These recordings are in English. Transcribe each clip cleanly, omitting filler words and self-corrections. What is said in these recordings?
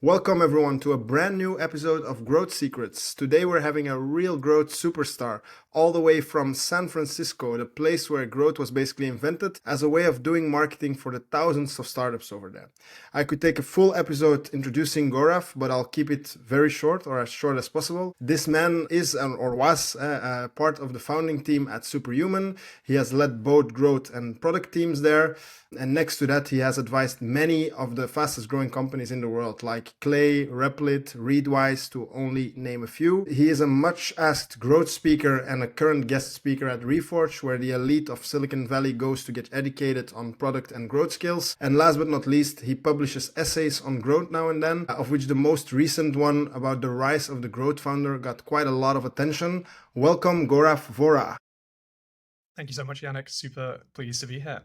Welcome everyone to a brand new episode of Growth Secrets. Today we're having a real growth superstar all the way from San Francisco, the place where growth was basically invented as a way of doing marketing for the thousands of startups over there. I could take a full episode introducing Gaurav, but I'll keep it very short or as short as possible. This man is or was part of the founding team at Superhuman. He has led both growth and product teams there. And next to that, he has advised many of the fastest growing companies in the world, like Clay, Replit, Readwise, to only name a few. He is a much asked growth speaker and a current guest speaker at Reforge, where the elite of Silicon Valley goes to get educated on product and growth skills. And last but not least, he publishes essays on growth now and then, of which the most recent one about the rise of the growth founder got quite a lot of attention. Welcome, Gaurav Vohra. Thank you so much, Yannick. Super pleased to be here.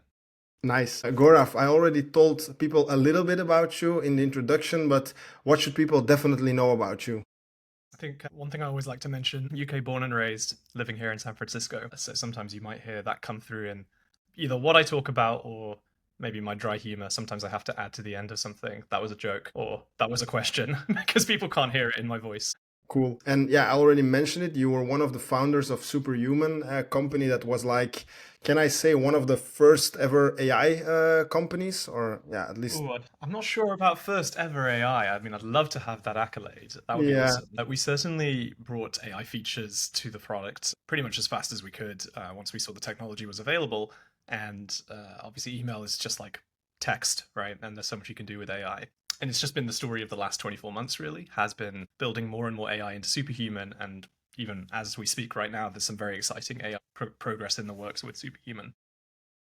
Nice. Gaurav, I already told people a little bit about you in the introduction, but what should people definitely know about you? I think one thing I always like to mention, UK born and raised, living here in San Francisco. So sometimes you might hear that come through in either what I talk about or maybe my dry humor. Sometimes I have to add to the end of something. That was a joke or that was a question because people can't hear it in my voice. Cool. And yeah, I already mentioned it. You were one of the founders of Superhuman, a company that was like, can I say, one of the first ever AI companies, or yeah, at least. Ooh, I'm not sure about first ever AI. I mean, I'd love to have that accolade. That would be Yeah. awesome. We certainly brought AI features to the product pretty much as fast as we could once we saw the technology was available. And obviously, email is just like text, right? And there's so much you can do with AI. And it's just been the story of the last 24 months, really, has been building more and more AI into Superhuman. And even as we speak right now, there's some very exciting AI progress in the works with Superhuman.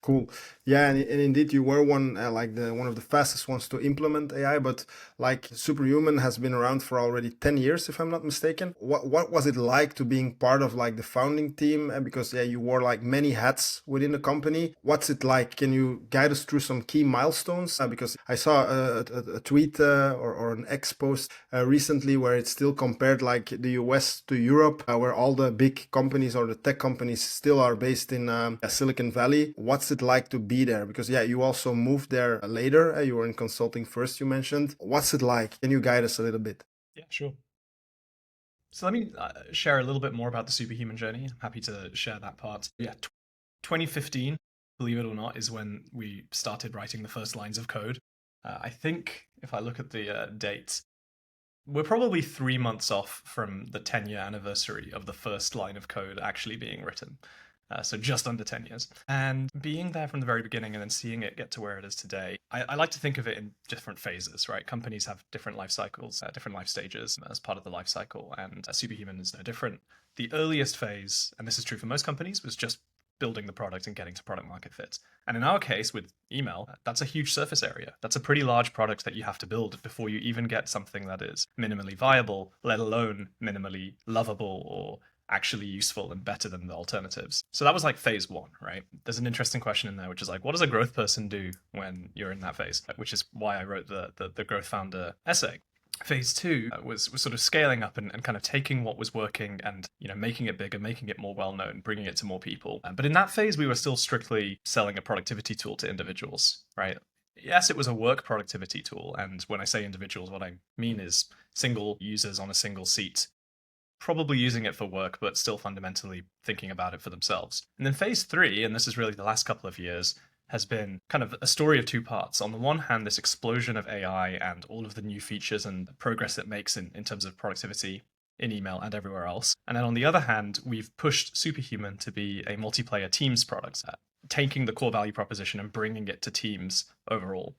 Cool. Yeah, and indeed, you were one of the fastest ones to implement AI. But like Superhuman has been around for already 10 years, if I'm not mistaken. What was it like to being part of like the founding team? Because yeah, you wore like many hats within the company. What's it like? Can you guide us through some key milestones? Because I saw a tweet or an X post recently where it still compared like the US to Europe, where all the big companies or the tech companies still are based in Silicon Valley. What's it like to be there? Because yeah, you also moved there later. You were in consulting first, you mentioned. What's it like? Can you guide us a little bit? Yeah, sure. So let me share a little bit more about the Superhuman journey. I'm happy to share that part. Yeah, 2015, believe it or not, is when we started writing the first lines of code. I think if I look at the dates, we're probably 3 months off from the 10-year anniversary of the first line of code actually being written. So just under 10 years. And being there from the very beginning and then seeing it get to where it is today, I like to think of it in different phases, right? Companies have different life cycles, different life stages as part of the life cycle, and Superhuman is no different. The earliest phase, and this is true for most companies, was just building the product and getting to product market fit. And in our case, with email, that's a huge surface area. That's a pretty large product that you have to build before you even get something that is minimally viable, let alone minimally lovable or actually useful and better than the alternatives. So that was like phase one, right? There's an interesting question in there, which is like, what does a growth person do when you're in that phase? Which is why I wrote the growth founder essay. Phase two was sort of scaling up and kind of taking what was working and making it bigger, making it more well known, bringing it to more people. But in that phase, we were still strictly selling a productivity tool to individuals, right? Yes, it was a work productivity tool. And when I say individuals, what I mean is single users on a single seat, probably using it for work, but still fundamentally thinking about it for themselves. And then phase three, and this is really the last couple of years, has been kind of a story of two parts. On the one hand, this explosion of AI and all of the new features and progress it makes in terms of productivity in email and everywhere else. And then on the other hand, we've pushed Superhuman to be a multiplayer Teams product, taking the core value proposition and bringing it to Teams overall.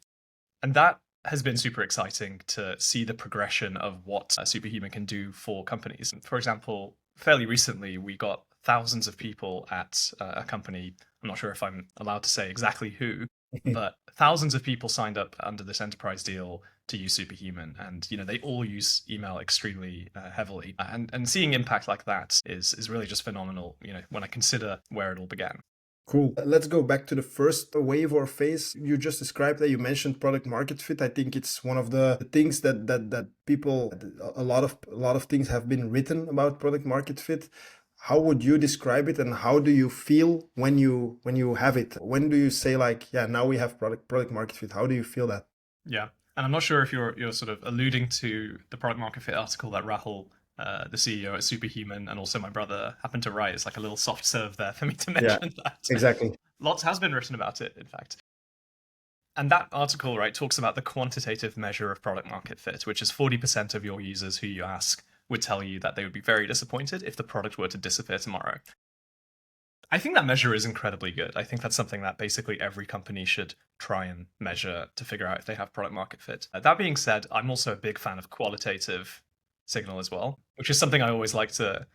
And that has been super exciting to see the progression of what Superhuman can do for companies. For example, fairly recently, we got thousands of people at a company. I'm not sure if I'm allowed to say exactly who, but thousands of people signed up under this enterprise deal to use Superhuman, and they all use email extremely heavily. And seeing impact like that is really just phenomenal. When I consider where it all began. Cool. Let's go back to the first wave or phase you just described. That you mentioned product market fit. I think it's one of the things that people, a lot of things have been written about product market fit. How would you describe it, and how do you feel when you have it? When do you say like, yeah, now we have product market fit? How do you feel that? Yeah. And I'm not sure if you're sort of alluding to the product market fit article that Rahul, the CEO at Superhuman, and also my brother happened to write. It's like a little soft serve there for me to Yeah, mention that. exactly. Lots has been written about it, in fact. And that article, right, talks about the quantitative measure of product market fit, which is 40% of your users who you ask would tell you that they would be very disappointed if the product were to disappear tomorrow. I think that measure is incredibly good. I think that's something that basically every company should try and measure to figure out if they have product market fit. That being said, I'm also a big fan of qualitative signal as well, which is something I always like to,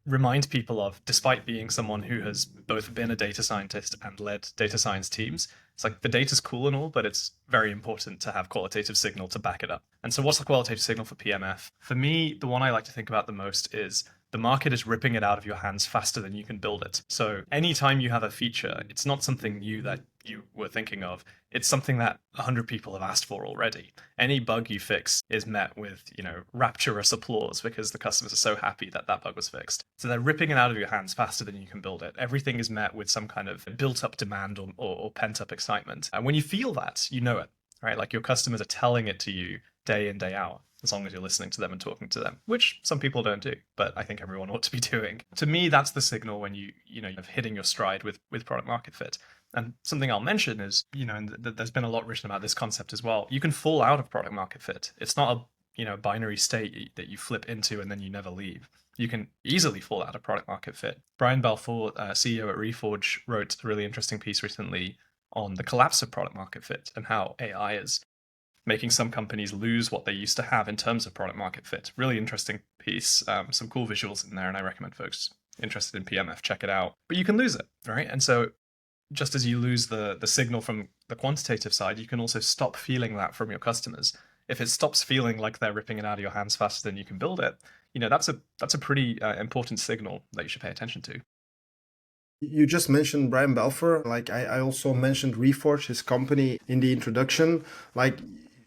remind people of, despite being someone who has both been a data scientist and led data science teams. It's like the data's cool and all, but it's very important to have qualitative signal to back it up. And so what's the qualitative signal for PMF? For me, the one I like to think about the most is the market is ripping it out of your hands faster than you can build it. So anytime you have a feature, it's not something new that you were thinking of. It's something that 100 people have asked for already. Any bug you fix is met with, rapturous applause because the customers are so happy that that bug was fixed. So they're ripping it out of your hands faster than you can build it. Everything is met with some kind of built-up demand or pent-up excitement. And when you feel that, you know it, right? Like your customers are telling it to you day in, day out, as long as you're listening to them and talking to them, which some people don't do, but I think everyone ought to be doing. To me, that's the signal when you're hitting your stride with product market fit. And something I'll mention is, and there's been a lot written about this concept as well. You can fall out of product market fit. It's not a binary state that you flip into and then you never leave. You can easily fall out of product market fit. Brian Balfour, CEO at Reforge, wrote a really interesting piece recently on the collapse of product market fit and how AI is making some companies lose what they used to have in terms of product market fit. Really interesting piece, some cool visuals in there, and I recommend folks interested in PMF check it out. But you can lose it, right? And so just as you lose the signal from the quantitative side, you can also stop feeling that from your customers. If it stops feeling like they're ripping it out of your hands faster than you can build it, that's a pretty important signal that you should pay attention to. You just mentioned Brian Balfour. Like I also mentioned Reforge, his company, in the introduction. Like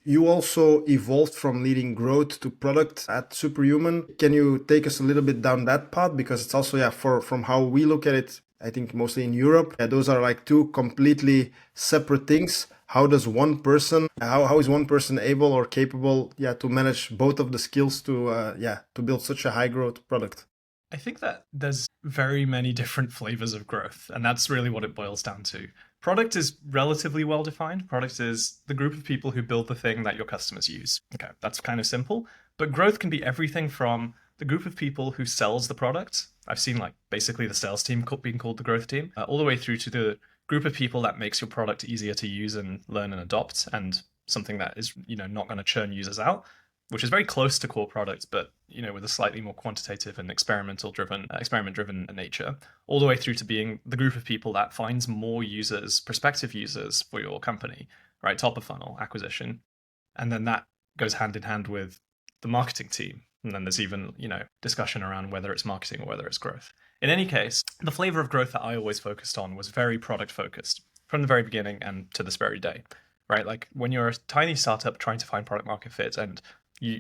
you also evolved from leading growth to product at Superhuman. Can you take us a little bit down that path? Because it's also, from how we look at it, I think mostly in Europe, those are like two completely separate things. How does one person, how is one person able or capable, to manage both of the skills to build such a high growth product? I think that there's very many different flavors of growth, and that's really what it boils down to. Product is relatively well defined. Product is the group of people who build the thing that your customers use. Okay, that's kind of simple. But growth can be everything from the group of people who sells the product. I've seen like basically the sales team being called the growth team, all the way through to the group of people that makes your product easier to use and learn and adopt, and something that is not going to churn users out, which is very close to core product, but with a slightly more quantitative and experiment driven nature, all the way through to being the group of people that finds more users, prospective users for your company, right? Top of funnel acquisition. And then that goes hand in hand with the marketing team. And then there's even, discussion around whether it's marketing or whether it's growth. In any case, the flavor of growth that I always focused on was very product focused from the very beginning and to this very day, right? Like when you're a tiny startup trying to find product market fit and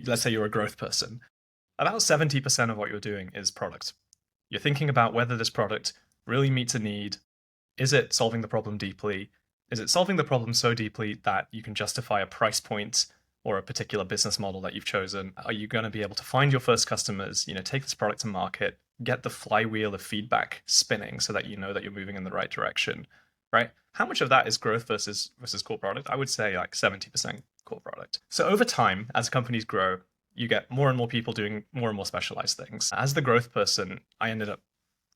let's say you're a growth person, about 70% of what you're doing is product. You're thinking about whether this product really meets a need. Is it solving the problem deeply? Is it solving the problem so deeply that you can justify a price point or a particular business model that you've chosen? Are you going to be able to find your first customers, take this product to market, get the flywheel of feedback spinning so that you know that you're moving in the right direction, right? How much of that is growth versus core product? I would say like 70% core product. So over time, as companies grow, you get more and more people doing more and more specialized things. As the growth person, I ended up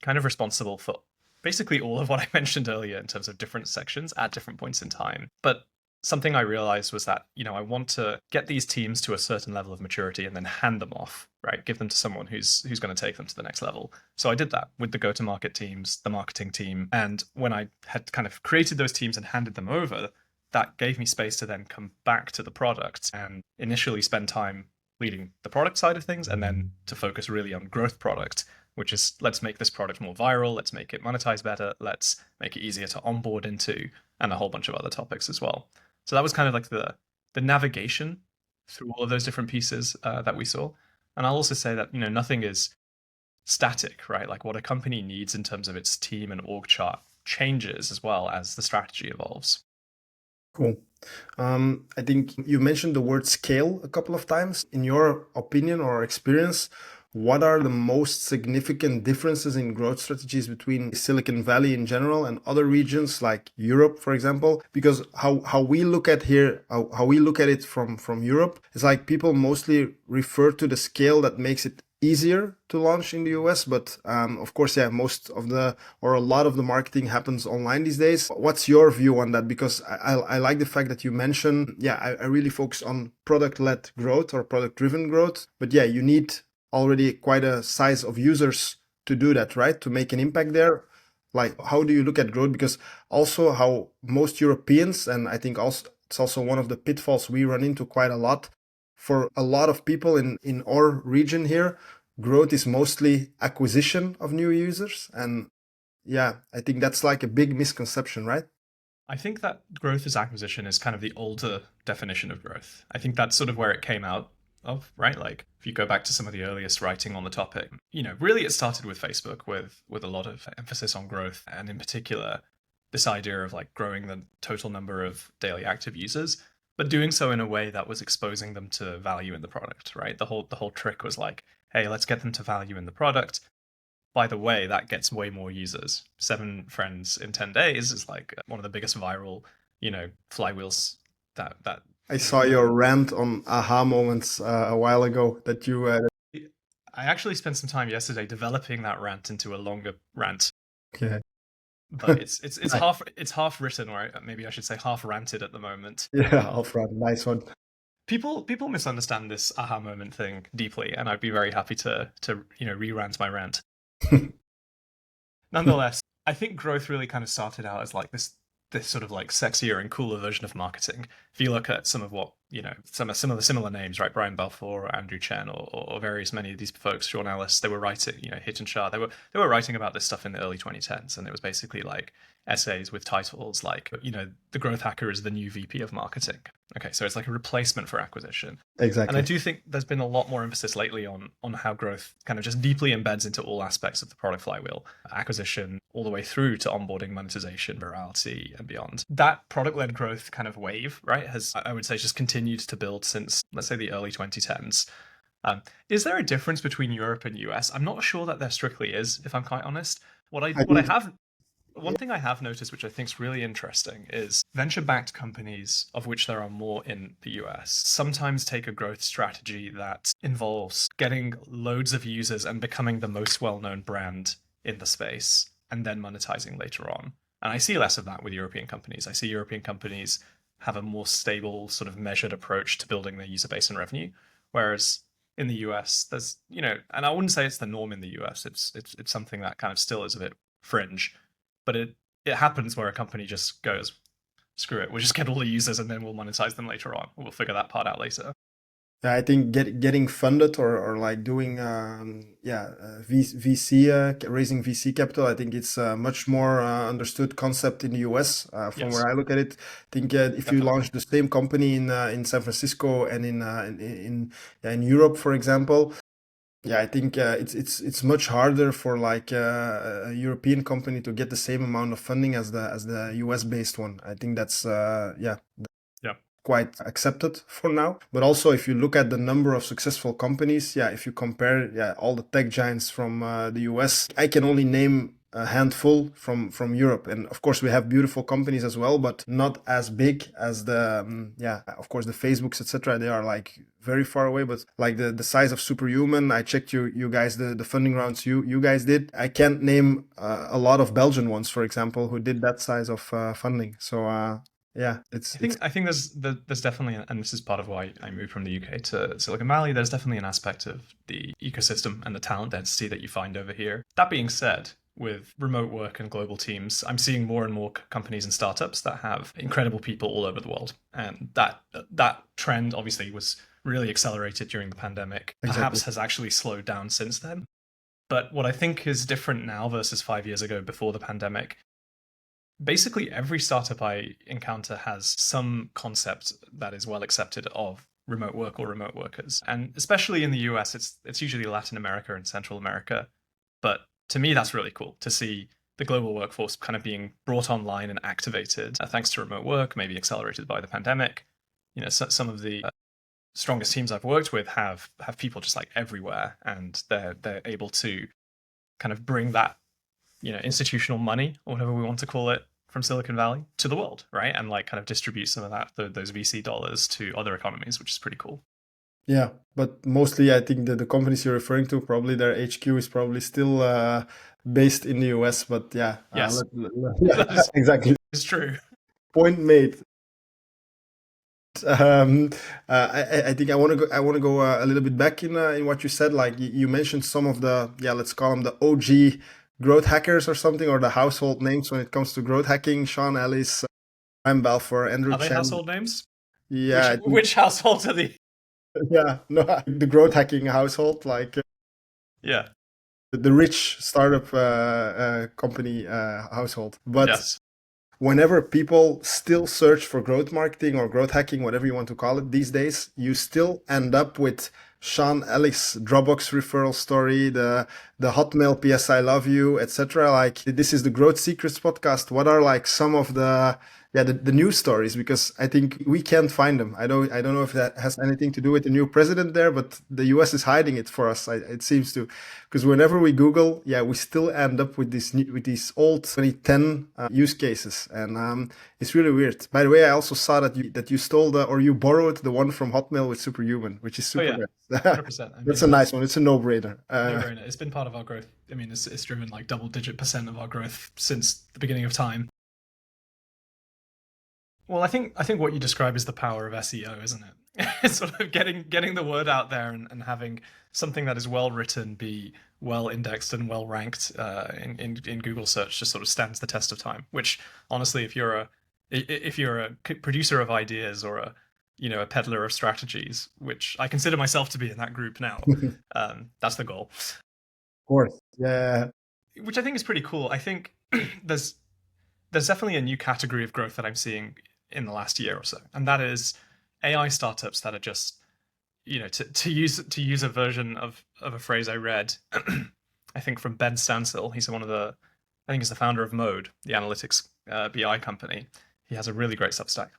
kind of responsible for basically all of what I mentioned earlier in terms of different sections at different points in time. But something I realized was that, I want to get these teams to a certain level of maturity and then hand them off, right? Give them to someone who's going to take them to the next level. So I did that with the go-to-market teams, the marketing team. And when I had kind of created those teams and handed them over, that gave me space to then come back to the product and initially spend time leading the product side of things and then to focus really on growth product, which is let's make this product more viral, let's make it monetize better, let's make it easier to onboard into, and a whole bunch of other topics as well. So that was kind of like the navigation through all of those different pieces that we saw. And I'll also say that, nothing is static, right? Like what a company needs in terms of its team and org chart changes as well as the strategy evolves. Cool. I think you mentioned the word scale a couple of times. In your opinion or experience, what are the most significant differences in growth strategies between Silicon Valley in general and other regions like Europe, for example? Because how we look at here, how we look at it from Europe, is like people mostly refer to the scale that makes it easier to launch in the US, but of course, yeah, most of the or a lot of the marketing happens online these days. What's your view on that? Because I like the fact that you mentioned, yeah, I really focus on product-led growth or product-driven growth. But yeah, you need already quite a size of users to do that, right? To make an impact there. Like, how do you look at growth? Because also how most Europeans, and I think also it's also one of the pitfalls we run into quite a lot for a lot of people in our region here, growth is mostly acquisition of new users. And yeah, I think that's like a big misconception, right? I think that growth as acquisition is kind of the older definition of growth. I think that's sort of where it came out of, right? Like if you go back to some of the earliest writing on the topic, really it started with Facebook with a lot of emphasis on growth and in particular this idea of like growing the total number of daily active users, but doing so in a way that was exposing them to value in the product, right? The whole trick was like, hey, let's get them to value in the product. By the way, that gets way more users. 7 friends in 10 days is like one of the biggest viral, flywheels that I saw your rant on aha moments a while ago that you. I actually spent some time yesterday developing that rant into a longer rant, Okay. but it's Nice. half written, or maybe I should say half ranted at the moment. Yeah, Alfred, nice one. People misunderstand this aha moment thing deeply, and I'd be very happy to re-rant my rant. Nonetheless, I think growth really kind of started out as like this sort of like sexier and cooler version of marketing. If you look at some of what some similar names, right? Brian Balfour, or Andrew Chen, or various many of these folks, Sean Ellis, they were writing, Hit and Shah, they were writing about this stuff in the early 2010s, and it was basically like essays with titles like the growth hacker is the new VP of marketing. Okay, so it's like a replacement for acquisition. And I Exactly. do think there's been a lot more emphasis lately on how growth kind of just deeply embeds into all aspects of the product flywheel, acquisition, all the way through to onboarding, monetization, virality, and beyond. That product-led growth kind of wave, right, has, I would say, just continued to build since, let's say, the early 2010s. Is there a difference between Europe and US? I'm not sure that there strictly is, if I'm quite honest. What I I what I think have One thing I have noticed, which I think is really interesting, is venture-backed companies, of which there are more in the US, sometimes take a growth strategy that involves getting loads of users and becoming the most well-known brand in the space, and then monetizing later on. And I see less of that with European companies. I see European companies have a more stable, sort of measured approach to building their user base and revenue, whereas in the US, there's, and I wouldn't say it's the norm in the US. It's something that kind of still is a bit fringe, but it happens where a company just goes, screw it, we'll just get all the users and then we'll monetize them later on. We'll figure that part out later. yeah, I think getting funded or like doing VC raising VC capital. I think it's a much more understood concept in the US. From Yes, where I look at it, I think if you definitely. launch the same company in San Francisco and in Europe, for example. Yeah, I think it's much harder for like a European company to get the same amount of funding as the US based one. I think that's yeah, Yeah. quite accepted for now. But also, if you look at the number of successful companies, yeah, if you compare, yeah, all the tech giants from the US, I can only name a handful from Europe. And of course, we have beautiful companies as well, but not as big as the, yeah, of course, the Facebooks, etc. They are like very far away, but like the size of Superhuman, I checked you guys, the funding rounds you guys did. I can't name a lot of Belgian ones, for example, who did that size of funding. So, yeah, it's I think there's definitely, and this is part of why I moved from the UK to Silicon Valley. There's definitely an aspect of the ecosystem and the talent density that you find over here. That being said, with remote work and global teams, I'm seeing more and more companies and startups that have incredible people all over the world, and that trend obviously was really accelerated during the pandemic. exactly. Perhaps has actually slowed down since then. But what I think is different now versus 5 years ago before the pandemic, basically every startup I encounter has some concept that is well accepted of remote work or remote workers. And especially in the US, it's usually Latin America and Central America. But to me, that's really cool to see the global workforce kind of being brought online and activated thanks to remote work, maybe accelerated by the pandemic. Some of the strongest teams I've worked with have people just like everywhere, and they're able to kind of bring that institutional money or whatever we want to call it from Silicon Valley to the world, right? And like kind of distribute some of those VC dollars to other economies, which is pretty cool. Yeah, but mostly I think that the companies you're referring to, probably their HQ is probably still based in the US. But yeah, yes, yeah, exactly. It's true. Point made. I think I want to go. I want to go a little bit back in what you said. Like you mentioned some of the, yeah, let's call them the OG growth hackers or something, or the household names when it comes to growth hacking. Sean Ellis, Ryan Balfour, Andrew Are they Chen. household names? Yeah, Which households are the? yeah, no, the growth hacking household, like Yeah. the rich startup company household. But Yes. whenever people still search for growth marketing or growth hacking, whatever you want to call it these days, you still end up with Sean Ellis Dropbox referral story, the Hotmail PS I love you, etc. Like this is the Growth Secrets podcast. What are like some of the news stories? Because I think we can't find them. I don't know if that has anything to do with the new president there, but the US is hiding it for us. It seems to, because whenever we Google, yeah, we still end up with these old 2010 use cases, and it's really weird. By the way, I also saw that you stole or you borrowed the one from Hotmail with Superhuman, which is super good. 100%. That's a nice one. It's a no-brainer. No-brainer. It's been part of our growth. I mean, it's driven like double-digit % of our growth since the beginning of time. Well, I think what you describe is the power of SEO, isn't it? It's sort of getting the word out there and having something that is well written be well indexed and well ranked in Google search just sort of stands the test of time. Which honestly, if you're a producer of ideas or a peddler of strategies, which I consider myself to be in that group now, that's the goal. Of course, yeah. Which I think is pretty cool. I think there's definitely a new category of growth that I'm seeing in the last year or so, and that is AI startups that are just, to use a version of a phrase I read, I think from Ben Stansel. He's I think he's the founder of Mode, the analytics BI company. He has a really great Substack,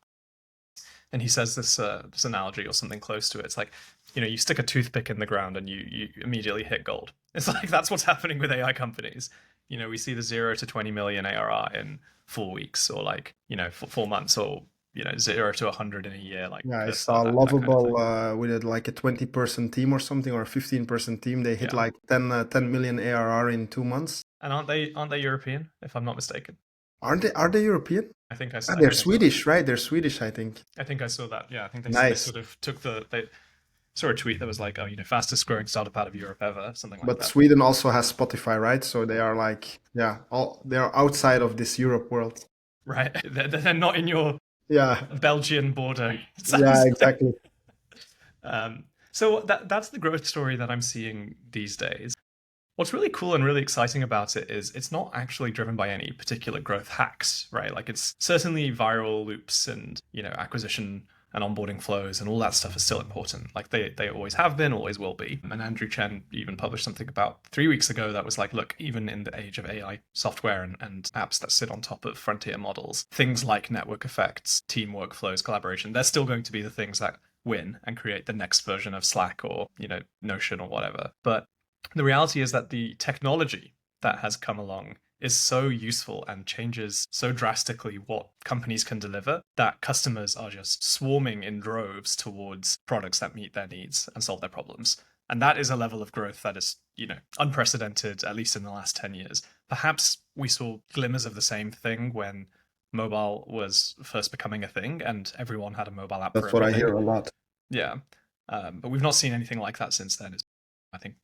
and he says this analogy or something close to it. It's like, you stick a toothpick in the ground and you immediately hit gold. It's like that's what's happening with AI companies. We see the 0 to 20 million ARR in 4 weeks, or like 4 months, or 0 to 100 in a year. Like yeah, I saw Lovable with like a 20-person team or something, or a 15-person team. They hit like 10 million ARR in 2 months. And aren't they European, if I'm not mistaken? Are they European? I think I saw. They're Swedish, right? They're Swedish, I think. I think I saw that. Yeah, I think they sort of took they saw a tweet that was like, fastest growing startup out of Europe ever, something like that. But Sweden also has Spotify, right? So they are like, yeah, they're outside of this Europe world. Right. They're not in your Belgian border. Yeah, exactly. So that's the growth story that I'm seeing these days. What's really cool and really exciting about it is it's not actually driven by any particular growth hacks, right? Like it's certainly viral loops and, acquisition and onboarding flows and all that stuff is still important. Like they always have been, always will be. And Andrew Chen even published something about 3 weeks ago that was like, look, even in the age of AI software and apps that sit on top of frontier models, things like network effects, team workflows, collaboration, they're still going to be the things that win and create the next version of Slack or, Notion or whatever. But the reality is that the technology that has come along is so useful and changes so drastically what companies can deliver that customers are just swarming in droves towards products that meet their needs and solve their problems. And that is a level of growth that is, unprecedented, at least in the last 10 years. Perhaps we saw glimmers of the same thing when mobile was first becoming a thing and everyone had a mobile app. That's what I hear a lot. Yeah. But we've not seen anything like that since then. I think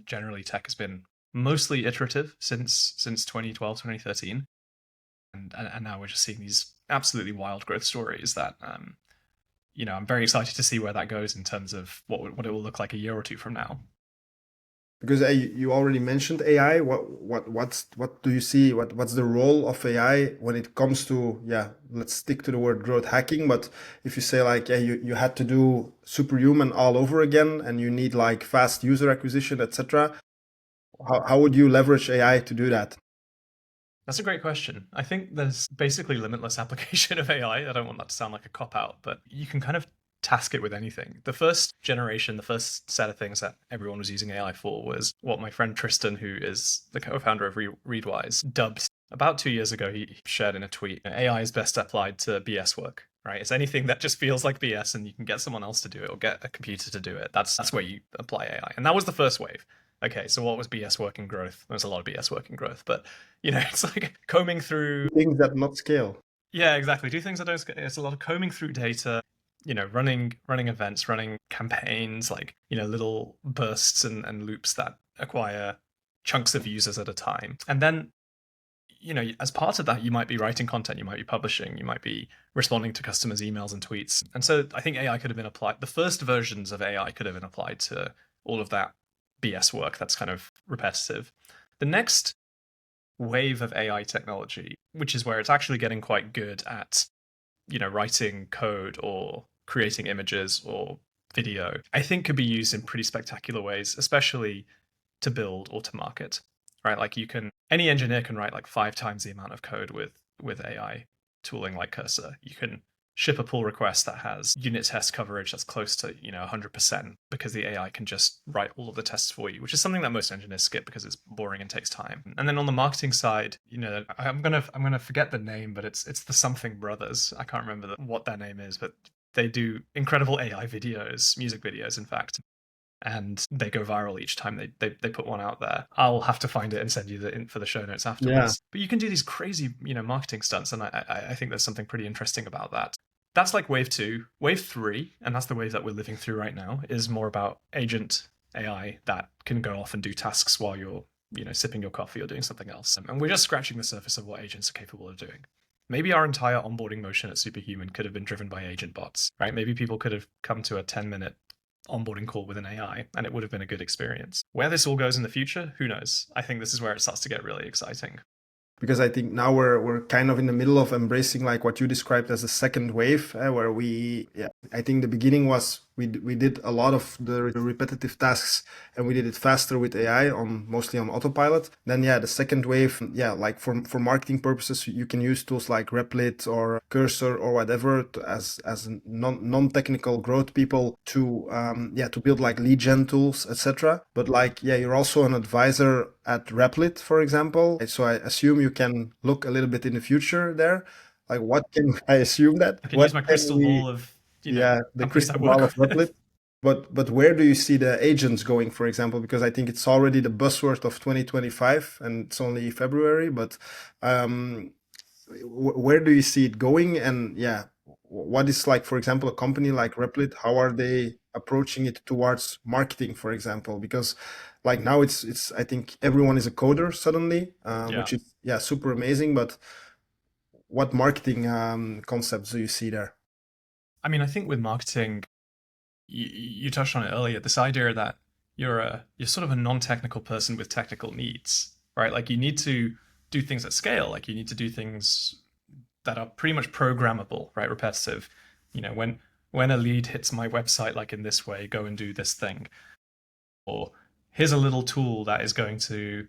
generally tech has been mostly iterative since 2012, 2013. And now we're just seeing these absolutely wild growth stories that, I'm very excited to see where that goes in terms of what it will look like a year or two from now. Because you already mentioned AI. What do you see? What's the role of AI when it comes to, let's stick to the word growth hacking. But if you say like, you had to do Superhuman all over again and you need like fast user acquisition, etc. How would you leverage AI to do that? That's a great question. I think there's basically limitless application of AI. I don't want that to sound like a cop out, but you can kind of task it with anything. The first generation, the first set of things that everyone was using AI for was what my friend Tristan, who is the co-founder of Readwise, dubbed about 2 years ago. He shared in a tweet, AI is best applied to BS work. Right? It's anything that just feels like BS and you can get someone else to do it or get a computer to do it. That's where you apply AI. And that was the first wave. Okay, so what was BS work in growth? There's a lot of BS work in growth, but it's like combing through Things that not scale. Yeah, exactly. Do things that don't scale. It's a lot of combing through data, running events, running campaigns, like, little bursts and loops that acquire chunks of users at a time. And then, as part of that, you might be writing content, you might be publishing, you might be responding to customers' emails and tweets. And so I think AI could have been applied. The first versions of AI could have been applied to all of that BS work that's kind of repetitive. The next wave of AI technology, which is where it's actually getting quite good at, writing code or creating images or video, I think could be used in pretty spectacular ways, especially to build or to market, right? Like any engineer can write like 5 times the amount of code with AI tooling like Cursor. You can ship a pull request that has unit test coverage that's close to 100% because the AI can just write all of the tests for you, which is something that most engineers skip because it's boring and takes time. And then on the marketing side, I'm gonna forget the name, but it's the something brothers. I can't remember what their name is, but they do incredible AI videos, music videos, in fact. And they go viral each time they put one out there. I'll have to find it and send you the for the show notes afterwards. Yeah. But you can do these crazy, marketing stunts, and I think there's something pretty interesting about that. That's like wave 2. Wave 3, and that's the wave that we're living through right now, is more about agent AI that can go off and do tasks while you're, sipping your coffee or doing something else. And we're just scratching the surface of what agents are capable of doing. Maybe our entire onboarding motion at Superhuman could have been driven by agent bots, right? Maybe people could have come to a 10-minute onboarding call with an AI and it would have been a good experience. Where this all goes in the future, who knows? I think this is where it starts to get really exciting. Because I think now we're kind of in the middle of embracing like what you described as a second wave, where I think the beginning was we did a lot of the repetitive tasks and we did it faster with AI mostly on autopilot. Then the second wave, like for marketing purposes, you can use tools like Replit or Cursor or whatever as non-technical growth people to build like lead gen tools, etc. But like you're also an advisor at Replit, for example. So I assume you can look a little bit in the future there. Like what can I assume that? I can use my crystal ball of the crystal ball of Replit. But where do you see the agents going, for example? Because I think it's already the buzzword of 2025 and it's only February. But where do you see it going? And what is like, for example, a company like Replit? How are they approaching it towards marketing, for example? Because like now it's I think everyone is a coder suddenly, which is super amazing. But what marketing concepts do you see there? I mean, I think with marketing, you touched on it earlier. This idea that you're sort of a non-technical person with technical needs, right? Like you need to do things at scale. Like you need to do things that are pretty much programmable, right? Repetitive. When a lead hits my website, like in this way, go and do this thing. Or here's a little tool that is going to,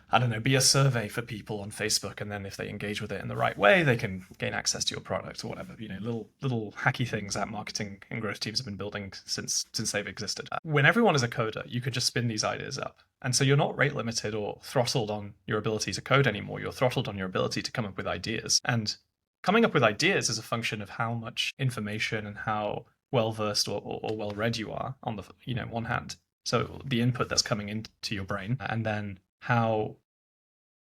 I don't know, be a survey for people on Facebook, and then if they engage with it in the right way, they can gain access to your product or whatever. Little hacky things that marketing and growth teams have been building since they've existed. When everyone is a coder, you could just spin these ideas up, and so you're not rate limited or throttled on your ability to code anymore. You're throttled on your ability to come up with ideas, and coming up with ideas is a function of how much information and how well versed or well read you are on the one hand. So the input that's coming into your brain, and then how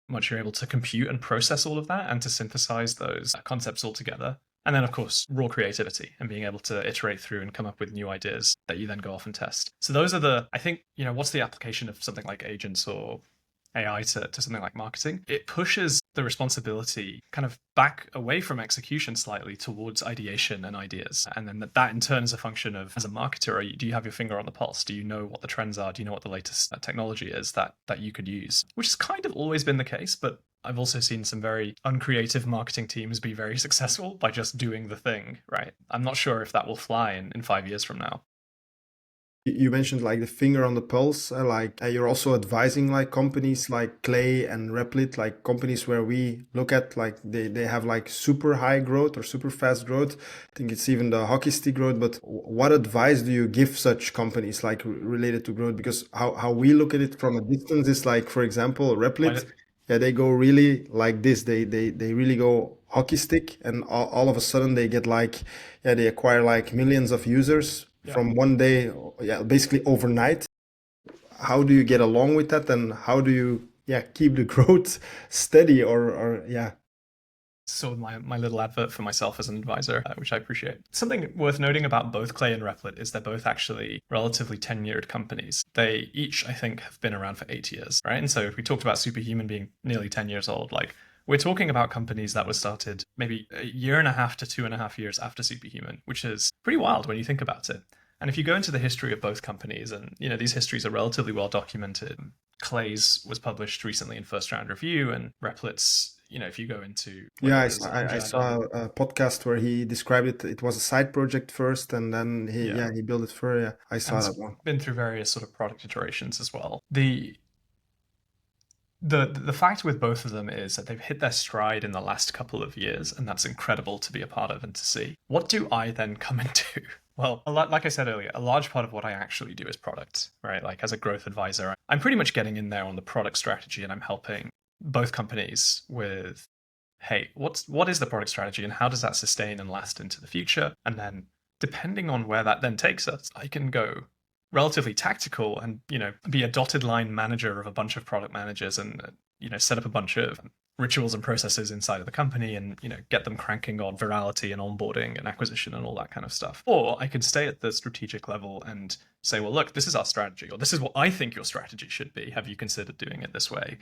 much you're able to compute and process all of that and to synthesize those concepts all together. And then, of course, raw creativity and being able to iterate through and come up with new ideas that you then go off and test. So those are I think, what's the application of something like agents or AI to something like marketing? It pushes the responsibility kind of back away from execution slightly towards ideation and ideas. And then that in turn is a function of, as a marketer, do you have your finger on the pulse? Do you know what the trends are? Do you know what the latest technology is that you could use? Which has kind of always been the case, but I've also seen some very uncreative marketing teams be very successful by just doing the thing, right? I'm not sure if that will fly in 5 years from now. You mentioned like the finger on the pulse, you're also advising like companies like Clay and Replit, like companies where we look at like they have like super high growth or super fast growth. I think it's even the hockey stick growth. But what advice do you give such companies like related to growth? Because how we look at it from a distance is like, for example, Why Replit, don't, yeah, they go really like this. They really go hockey stick, and all of a sudden they get like, yeah, they acquire like millions of users yeah. from one day, yeah, basically overnight. How do you get along with that, and how do you, yeah, keep the growth steady, or yeah? So my little advert for myself as an advisor, which I appreciate. Something worth noting about both Clay and Replit is they're both actually relatively tenured companies. They each, I think, have been around for 8 years, right? And so if we talked about Superhuman being nearly 10 years old, like we're talking about companies that were started maybe a year and a half to 2.5 years after Superhuman, which is pretty wild when you think about it. And if you go into the history of both companies, and these histories are relatively well documented. Clay's was published recently in First Round Review, and Replit's, if you go into Yeah, whether it's I Amjad, saw a podcast where he described it. It was a side project first, and then yeah, he built it further. Yeah, I and saw it's that one. been through various sort of product iterations as well. The fact with both of them is that they've hit their stride in the last couple of years, and that's incredible to be a part of and to see. What do I then come and do? Well, like I said earlier, a large part of what I actually do is product, right? Like as a growth advisor, I'm pretty much getting in there on the product strategy, and I'm helping both companies with, hey, what is the product strategy and how does that sustain and last into the future? And then depending on where that then takes us, I can go relatively tactical and, be a dotted line manager of a bunch of product managers and, set up a bunch of rituals and processes inside of the company and, get them cranking on virality and onboarding and acquisition and all that kind of stuff. Or I could stay at the strategic level and say, well, look, this is our strategy, or this is what I think your strategy should be. Have you considered doing it this way?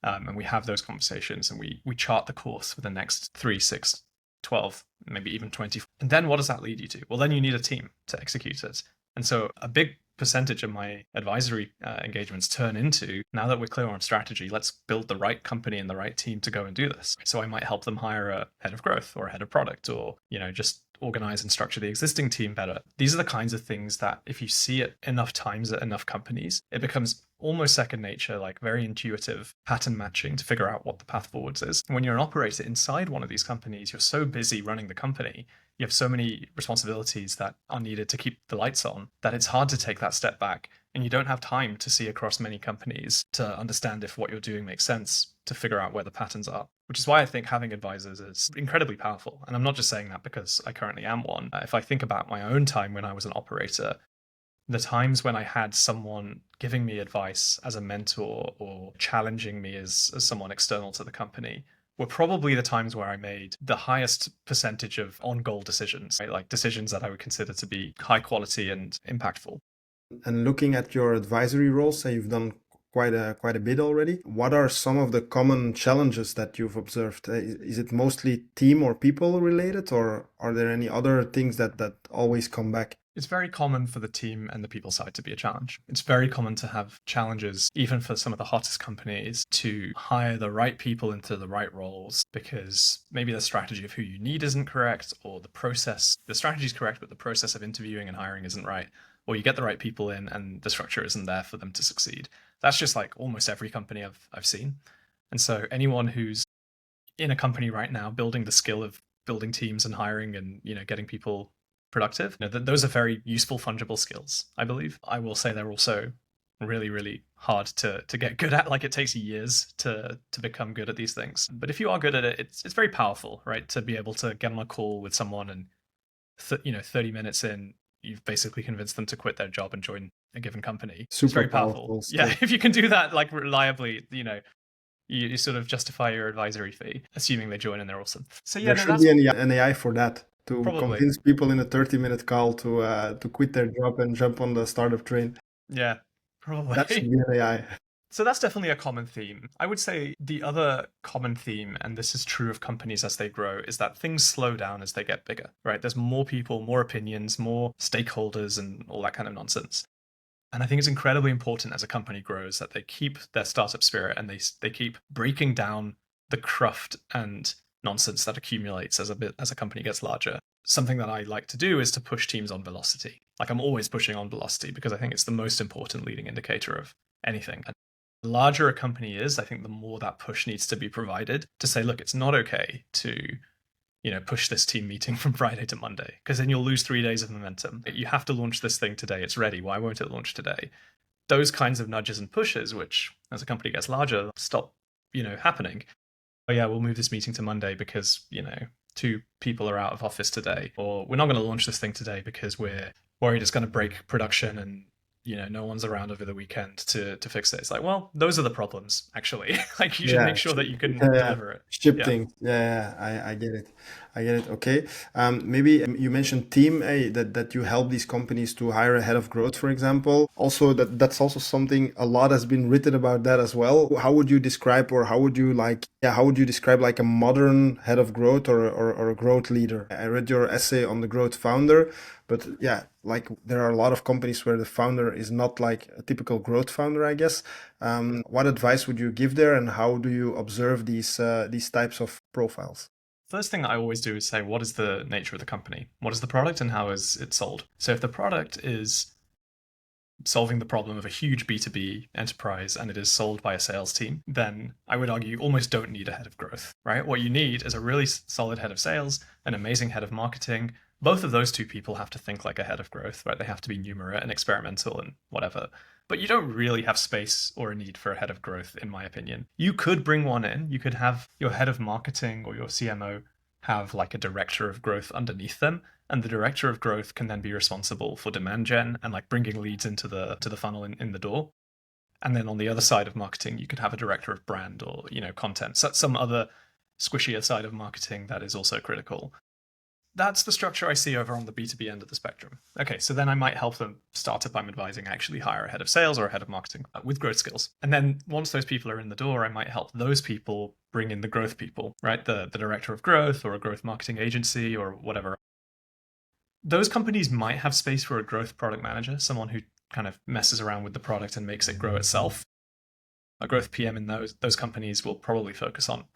And we have those conversations, and we chart the course for the next 3, 6, 12, maybe even 20. And then what does that lead you to? Well, then you need a team to execute it. And so a big percentage of my advisory engagements turn into, now that we're clear on strategy, let's build the right company and the right team to go and do this. So I might help them hire a head of growth or a head of product, or, just organize and structure the existing team better. These are the kinds of things that if you see it enough times at enough companies, it becomes almost second nature, like very intuitive pattern matching to figure out what the path forwards is. When you're an operator inside one of these companies, you're so busy running the company, you have so many responsibilities that are needed to keep the lights on, that it's hard to take that step back. And you don't have time to see across many companies to understand if what you're doing makes sense, to figure out where the patterns are. Which is why I think having advisors is incredibly powerful. And I'm not just saying that because I currently am one. If I think about my own time when I was an operator, the times when I had someone giving me advice as a mentor or challenging me as someone external to the company were probably the times where I made the highest percentage of on-goal decisions, right? Like decisions that I would consider to be high quality and impactful. And looking at your advisory roles, say you've done quite a bit already. What are some of the common challenges that you've observed? Is it mostly team or people related, or are there any other things that always come back? It's very common for the team and the people side to be a challenge. It's very common to have challenges, even for some of the hottest companies, to hire the right people into the right roles because maybe the strategy of who you need isn't correct, or the strategy is correct, but the process of interviewing and hiring isn't right. Or you get the right people in and the structure isn't there for them to succeed. That's just like almost every company I've seen. And so anyone who's in a company right now building the skill of building teams and hiring and, getting people productive, those are very useful, fungible skills, I believe. I will say they're also really, really hard to get good at. Like it takes years to become good at these things. But if you are good at it, it's very powerful, right? To be able to get on a call with someone and 30 minutes in, you've basically convinced them to quit their job and join a given company. It's Super very powerful. powerful Yeah, skill. if you can do that like reliably, you sort of justify your advisory fee, assuming they join and they're awesome. So yeah, There no, should that's be an AI for that, to probably, convince people in a 30-minute call to quit their job and jump on the startup train. yeah, That should probably. be an AI. So that's definitely a common theme. I would say the other common theme, and this is true of companies as they grow, is that things slow down as they get bigger, right? There's more people, more opinions, more stakeholders, and all that kind of nonsense. And I think it's incredibly important as a company grows that they keep their startup spirit and they keep breaking down the cruft and nonsense that accumulates as a company gets larger. something that I like to do is to push teams on velocity. Like I'm always pushing on velocity because I think it's the most important leading indicator of anything. And the larger a company is, I think the more that push needs to be provided to say, look, it's not okay to, push this team meeting from Friday to Monday, because then you'll lose 3 days of momentum. You have to launch this thing today. It's ready. Why won't it launch today? Those kinds of nudges and pushes, which as a company gets larger, stop, happening. Oh yeah, we'll move this meeting to Monday because, 2 people are out of office today, or we're not going to launch this thing today because we're worried it's going to break production and no one's around over the weekend to fix it. It's like, well, those are the problems actually. Like you should make sure that you can deliver it. Ship Yeah. things. Yeah, I get it. I get it. Okay. Maybe you mentioned team that you help these companies to hire a head of growth, for example. Also, that's also something a lot has been written about that as well. How would you describe, or how would you describe like a modern head of growth or a growth leader? I read your essay on the growth founder, but yeah, like there are a lot of companies where the founder is not like a typical growth founder, I guess. What advice would you give there, and how do you observe these types of profiles? First thing I always do is say, what is the nature of the company? What is the product and how is it sold? So if the product is solving the problem of a huge B2B enterprise and it is sold by a sales team, then I would argue you almost don't need a head of growth, right? What you need is a really solid head of sales, an amazing head of marketing. Both of those two people have to think like a head of growth, right? They have to be numerate and experimental and whatever. But you don't really have space or a need for a head of growth, in my opinion. You could bring one in. You could have your head of marketing or your CMO have like a director of growth underneath them, and the director of growth can then be responsible for demand gen and like bringing leads into the funnel in the door. And then on the other side of marketing, you could have a director of brand or content, so some other squishier side of marketing that is also critical. That's the structure I see over on the B2B end of the spectrum. Okay, so then I might help the startup I'm advising actually hire a head of sales or a head of marketing with growth skills. And then once those people are in the door, I might help those people bring in the growth people, right? The director of growth or a growth marketing agency or whatever. Those companies might have space for a growth product manager, someone who kind of messes around with the product and makes it grow itself. A growth PM in those companies will probably focus on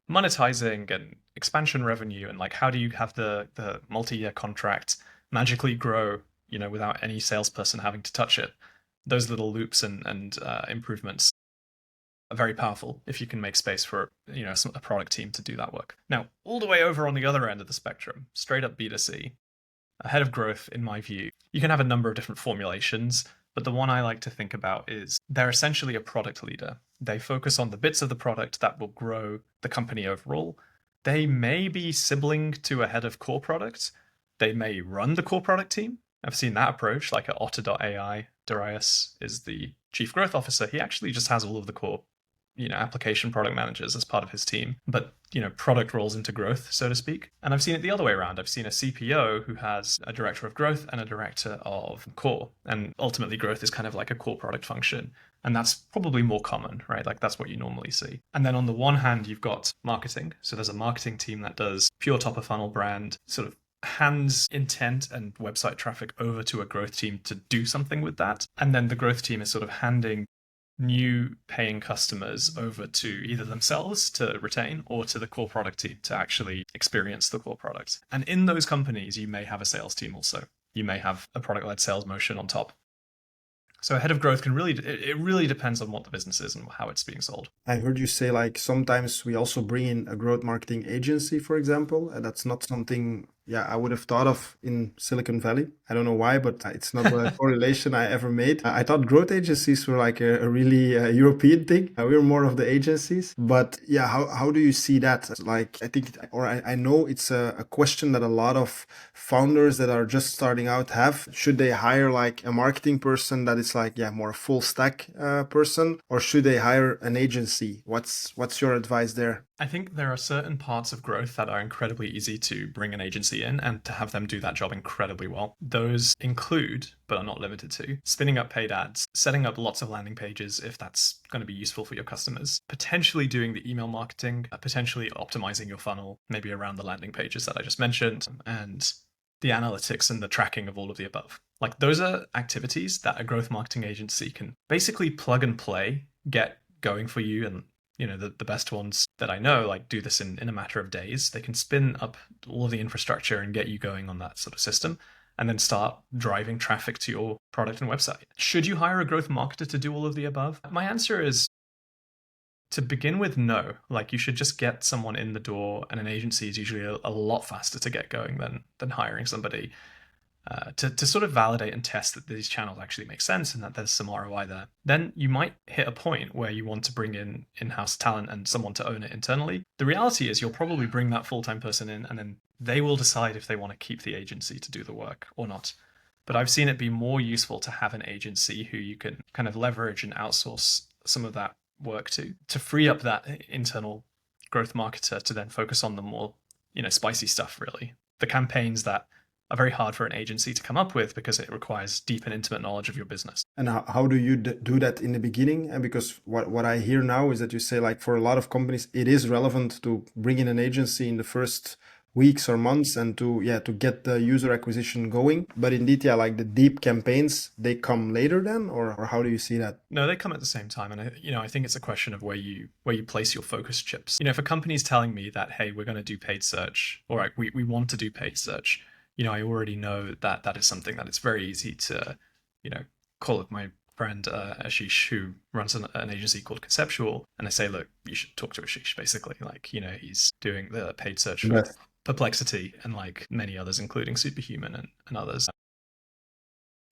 monetizing and expansion revenue, and like how do you have the multi-year contract magically grow without any salesperson having to touch it. Those little loops and improvements are very powerful if you can make space for a product team to do that work. Now, all the way over on the other end of the spectrum, straight up B2C, a head of growth, in my view, you can have a number of different formulations, but the one I like to think about is they're essentially a product leader. They focus on the bits of the product that will grow the company overall. They may be sibling to a head of core product. They may run the core product team. I've seen that approach, like at Otter.ai. Darius is the chief growth officer. He actually just has all of the core application product managers as part of his team, but product rolls into growth, so to speak. And I've seen it the other way around. I've seen a CPO who has a director of growth and a director of core, and ultimately growth is kind of like a core product function. And that's probably more common, right? Like that's what you normally see. And then on the one hand, you've got marketing. So there's a marketing team that does pure top of funnel brand, sort of hands intent and website traffic over to a growth team to do something with that. And then the growth team is sort of handing new paying customers over to either themselves to retain or to the core product team to actually experience the core product. And in those companies, you may have a sales team also. You may have a product-led sales motion on top. So a head of growth it really depends on what the business is and how it's being sold. I heard you say like sometimes we also bring in a growth marketing agency, for example, and that's not something I would have thought of in Silicon Valley. I don't know why, but it's not a correlation I ever made. I thought growth agencies were like a really European thing. We're more of the agencies. But yeah, how do you see that? Like, I think, or I know it's a question that a lot of founders that are just starting out have. Should they hire like a marketing person that is like, more a full stack person, or should they hire an agency? What's your advice there? I think there are certain parts of growth that are incredibly easy to bring an agency in and to have them do that job incredibly well. Those include, but are not limited to, spinning up paid ads, setting up lots of landing pages if that's going to be useful for your customers, potentially doing the email marketing, potentially optimizing your funnel, maybe around the landing pages that I just mentioned, and the analytics and the tracking of all of the above. Like those are activities that a growth marketing agency can basically plug and play, get going for you and the best ones that I know, like, do this in a matter of days. They can spin up all of the infrastructure and get you going on that sort of system, and then start driving traffic to your product and website. Should you hire a growth marketer to do all of the above? My answer is, to begin with, no. Like, you should just get someone in the door, and an agency is usually a lot faster to get going than hiring somebody to sort of validate and test that these channels actually make sense and that there's some ROI there. Then you might hit a point where you want to bring in-house talent and someone to own it internally. The reality is you'll probably bring that full-time person in, and then they will decide if they want to keep the agency to do the work or not. But I've seen it be more useful to have an agency who you can kind of leverage and outsource some of that work to free up that internal growth marketer to then focus on the more, spicy stuff, really. The campaigns that are very hard for an agency to come up with because it requires deep and intimate knowledge of your business. And how do you do that in the beginning? And because what I hear now is that you say, like, for a lot of companies, it is relevant to bring in an agency in the first weeks or months and to get the user acquisition going. But indeed, like the deep campaigns, they come later then, or how do you see that? No, they come at the same time. And I think it's a question of where you place your focus chips. If a company's telling me that, hey, we're going to do paid search, or like, we want to do paid search, I already know that is something that it's very easy to, call up my friend Ashish, who runs an agency called Conceptual, and I say, look, you should talk to Ashish, basically. Like, he's doing the paid search for Perplexity and like many others, including Superhuman and others.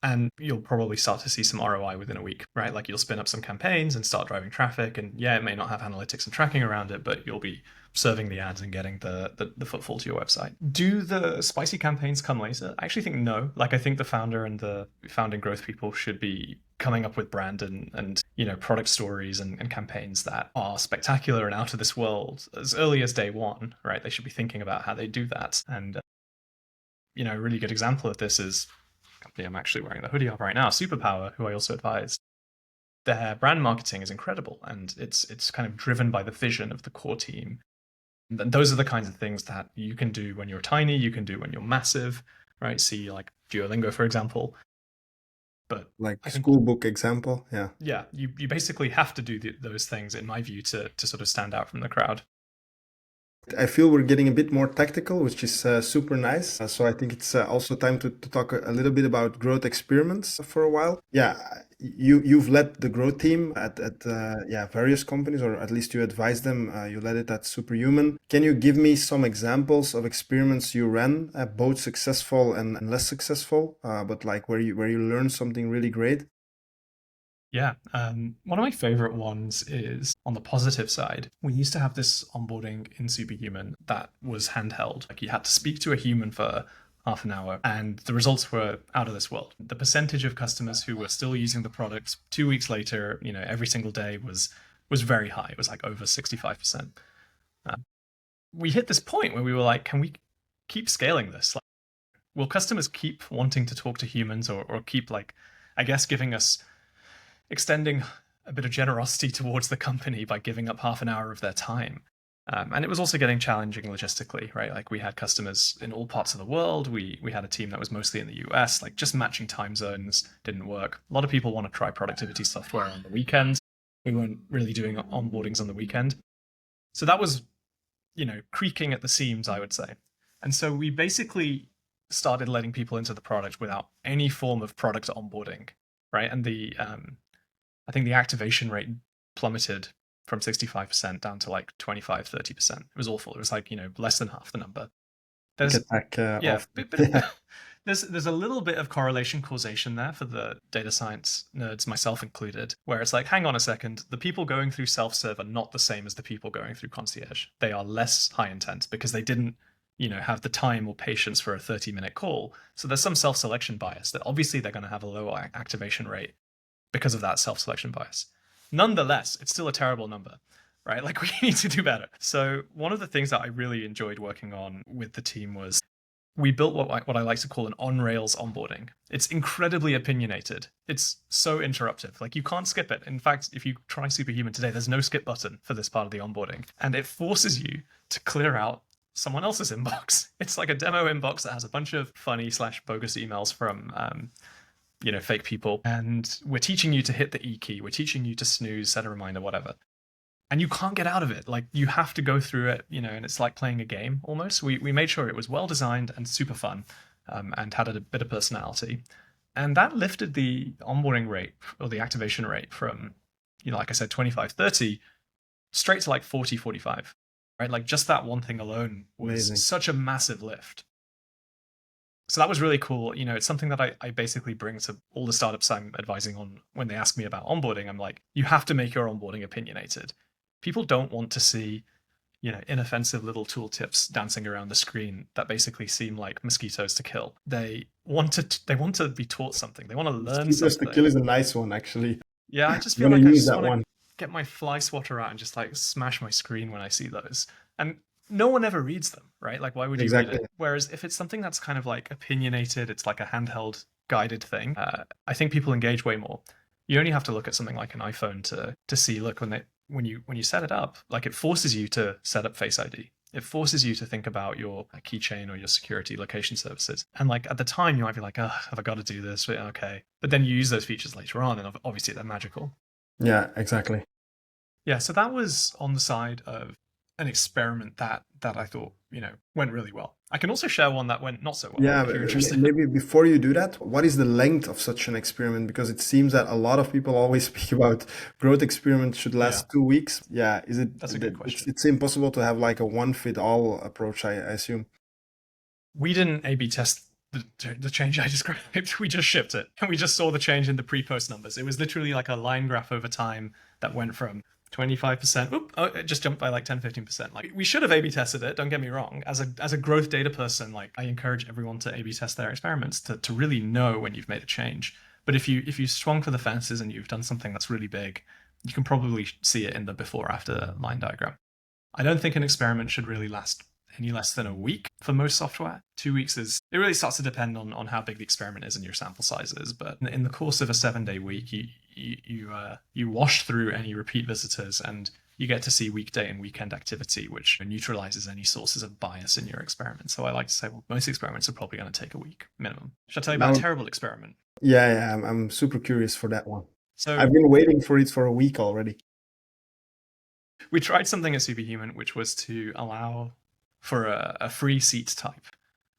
And you'll probably start to see some ROI within a week, right? Like, you'll spin up some campaigns and start driving traffic. And yeah, it may not have analytics and tracking around it, but you'll be serving the ads and getting the footfall to your website. Do the spicy campaigns come later? I actually think no. Like, I think the founder and the founding growth people should be coming up with brand and product stories and campaigns that are spectacular and out of this world as early as day one, right? They should be thinking about how they do that. And, a really good example of this is company I'm actually wearing the hoodie of right now, Superpower, who I also advise. Their brand marketing is incredible, and it's kind of driven by the vision of the core team. And those are the kinds of things that you can do when you're tiny, you can do when you're massive, right? See, like Duolingo, for example. But like school book example, yeah. Yeah, you basically have to do those things, in my view, to sort of stand out from the crowd. I feel we're getting a bit more tactical, which is super nice. So I think it's also time to talk a little bit about growth experiments for a while. Yeah, you've led the growth team at various companies, or at least you advised them. You led it at Superhuman. Can you give me some examples of experiments you ran, both successful and less successful, but like where you learned something really great? Yeah, one of my favorite ones is on the positive side. We used to have this onboarding in Superhuman that was handheld. Like, you had to speak to a human for half an hour, and the results were out of this world. The percentage of customers who were still using the product 2 weeks later, every single day was very high. It was like over 65%. We hit this point where we were like, can we keep scaling this? Like, will customers keep wanting to talk to humans, or keep, like, I guess, extending a bit of generosity towards the company by giving up half an hour of their time? And it was also getting challenging logistically, right? Like, we had customers in all parts of the world. We had a team that was mostly in the US. Like, just matching time zones didn't work. A lot of people want to try productivity software on the weekend. We weren't really doing onboardings on the weekend. So that was, creaking at the seams, I would say. And so we basically started letting people into the product without any form of product onboarding, right? And I think the activation rate plummeted from 65% down to like 25, 30%. It was awful. It was like, less than half the number. There's a little bit of correlation causation there for the data science nerds, myself included, where it's like, hang on a second, the people going through self-serve are not the same as the people going through concierge. They are less high intent because they didn't, have the time or patience for a 30-minute call. So there's some self-selection bias that obviously they're going to have a lower activation rate because of that self-selection bias. Nonetheless, it's still a terrible number, right? Like, we need to do better. So one of the things that I really enjoyed working on with the team was we built what I like to call an on-rails onboarding. It's incredibly opinionated. It's so interruptive. Like, you can't skip it. In fact, if you try Superhuman today, there's no skip button for this part of the onboarding. And it forces you to clear out someone else's inbox. It's like a demo inbox that has a bunch of funny/bogus emails from fake people. And we're teaching you to hit the E key. We're teaching you to snooze, set a reminder, whatever. and you can't get out of it. Like, you have to go through it, and it's like playing a game almost. We made sure it was well designed and super fun, and had a bit of personality. And that lifted the onboarding rate or the activation rate from, like I said, 25, 30 straight to like 40, 45, right? Like, just that one thing alone was Amazing. such a massive lift. So that was really cool. It's something that I basically bring to all the startups I'm advising on when they ask me about onboarding. I'm like, you have to make your onboarding opinionated. People don't want to see, inoffensive little tooltips dancing around the screen that basically seem like mosquitoes to kill. They want to be taught something. They want to learn Mosquitoes something. to kill is a nice one, actually. Yeah, I just I'm feel gonna like I use just that want one. to get my fly swatter out and just like smash my screen when I see those. And no one ever reads them, right? Like, why would you read Exactly. it? Whereas if it's something that's kind of like opinionated, it's like a handheld guided thing, I think people engage way more. You only have to look at something like an iPhone to see, look, when you set it up, like, it forces you to set up Face ID. It forces you to think about your keychain or your security location services. And like, at the time, you might be like, have I got to do this? Okay. But then you use those features later on, and obviously they're magical. Yeah, exactly. Yeah, so that was on the side of an experiment that I thought, went really well. I can also share one that went not so well, Yeah, if you're interested. maybe before you do that, what is the length of such an experiment? Because it seems that a lot of people always speak about growth experiments should Yeah, last 2 weeks. Yeah, is it? that's a good question. It's impossible to have like a one-fit-all approach, I assume. We didn't A/B test the change I described. We just shipped it, and we just saw the change in the pre-post numbers. It was literally like a line graph over time that went from 25%. It just jumped by like 10, 15%. Like, we should have A/B tested it. Don't get me wrong. As a growth data person, like, I encourage everyone to A/B test their experiments to really know when you've made a change. But if you swung for the fences and you've done something that's really big, you can probably see it in the before-after line diagram. I don't think an experiment should really last any less than a week for most software. 2 weeks it really starts to depend on how big the experiment is and your sample sizes. But in the course of a 7-day week, you wash through any repeat visitors, and you get to see weekday and weekend activity, which neutralizes any sources of bias in your experiment. So I like to say, well, most experiments are probably going to take a week minimum. Should I tell you about a terrible experiment? Yeah, I'm super curious for that one. So I've been waiting for it for a week already. we tried something at Superhuman, which was to allow for a free seat type.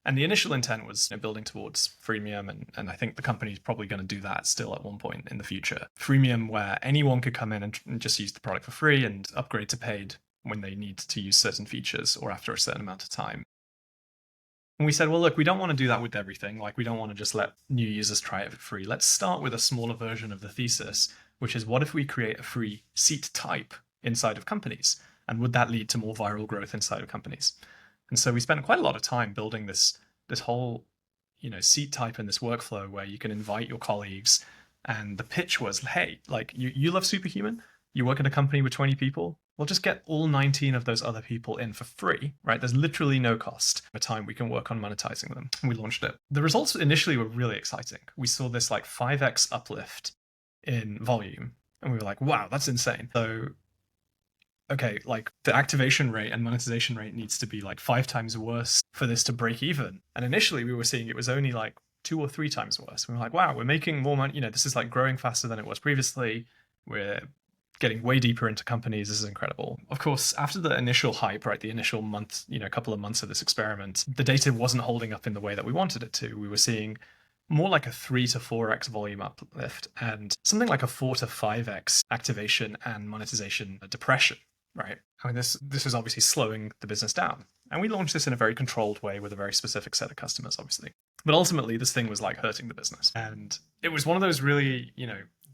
And the initial intent was building towards freemium, and I think the company's probably going to do that still at one point in the future. Freemium, where anyone could come in and just use the product for free and upgrade to paid when they need to use certain features or after a certain amount of time. And we said, well, look, we don't want to do that with everything. Like, we don't want to just let new users try it for free. Let's start with a smaller version of the thesis, which is, what if we create a free seat type inside of companies? And would that lead to more viral growth inside of companies? And so we spent quite a lot of time building this whole, seat type and this workflow where you can invite your colleagues. And the pitch was, hey, like, you love Superhuman, you work at a company with 20 people, we'll just get all 19 of those other people in for free, right? There's literally no cost for time. We can work on monetizing them. And we launched it. The results initially were really exciting. We saw this like 5x uplift in volume. And we were like, wow, that's insane. So, okay, like, the activation rate and monetization rate needs to be like 5 times worse for this to break even. And initially we were seeing it was only like 2 or 3 times worse. We were like, wow, we're making more money. This is like growing faster than it was previously. We're getting way deeper into companies. This is incredible. Of course, after the initial hype, right, the initial month, couple of months of this experiment, the data wasn't holding up in the way that we wanted it to. We were seeing more like a 3 to 4x volume uplift and something like a 4 to 5x activation and monetization depression, right? I mean, this is obviously slowing the business down. And we launched this in a very controlled way with a very specific set of customers, obviously. But ultimately, this thing was like hurting the business. And it was one of those really,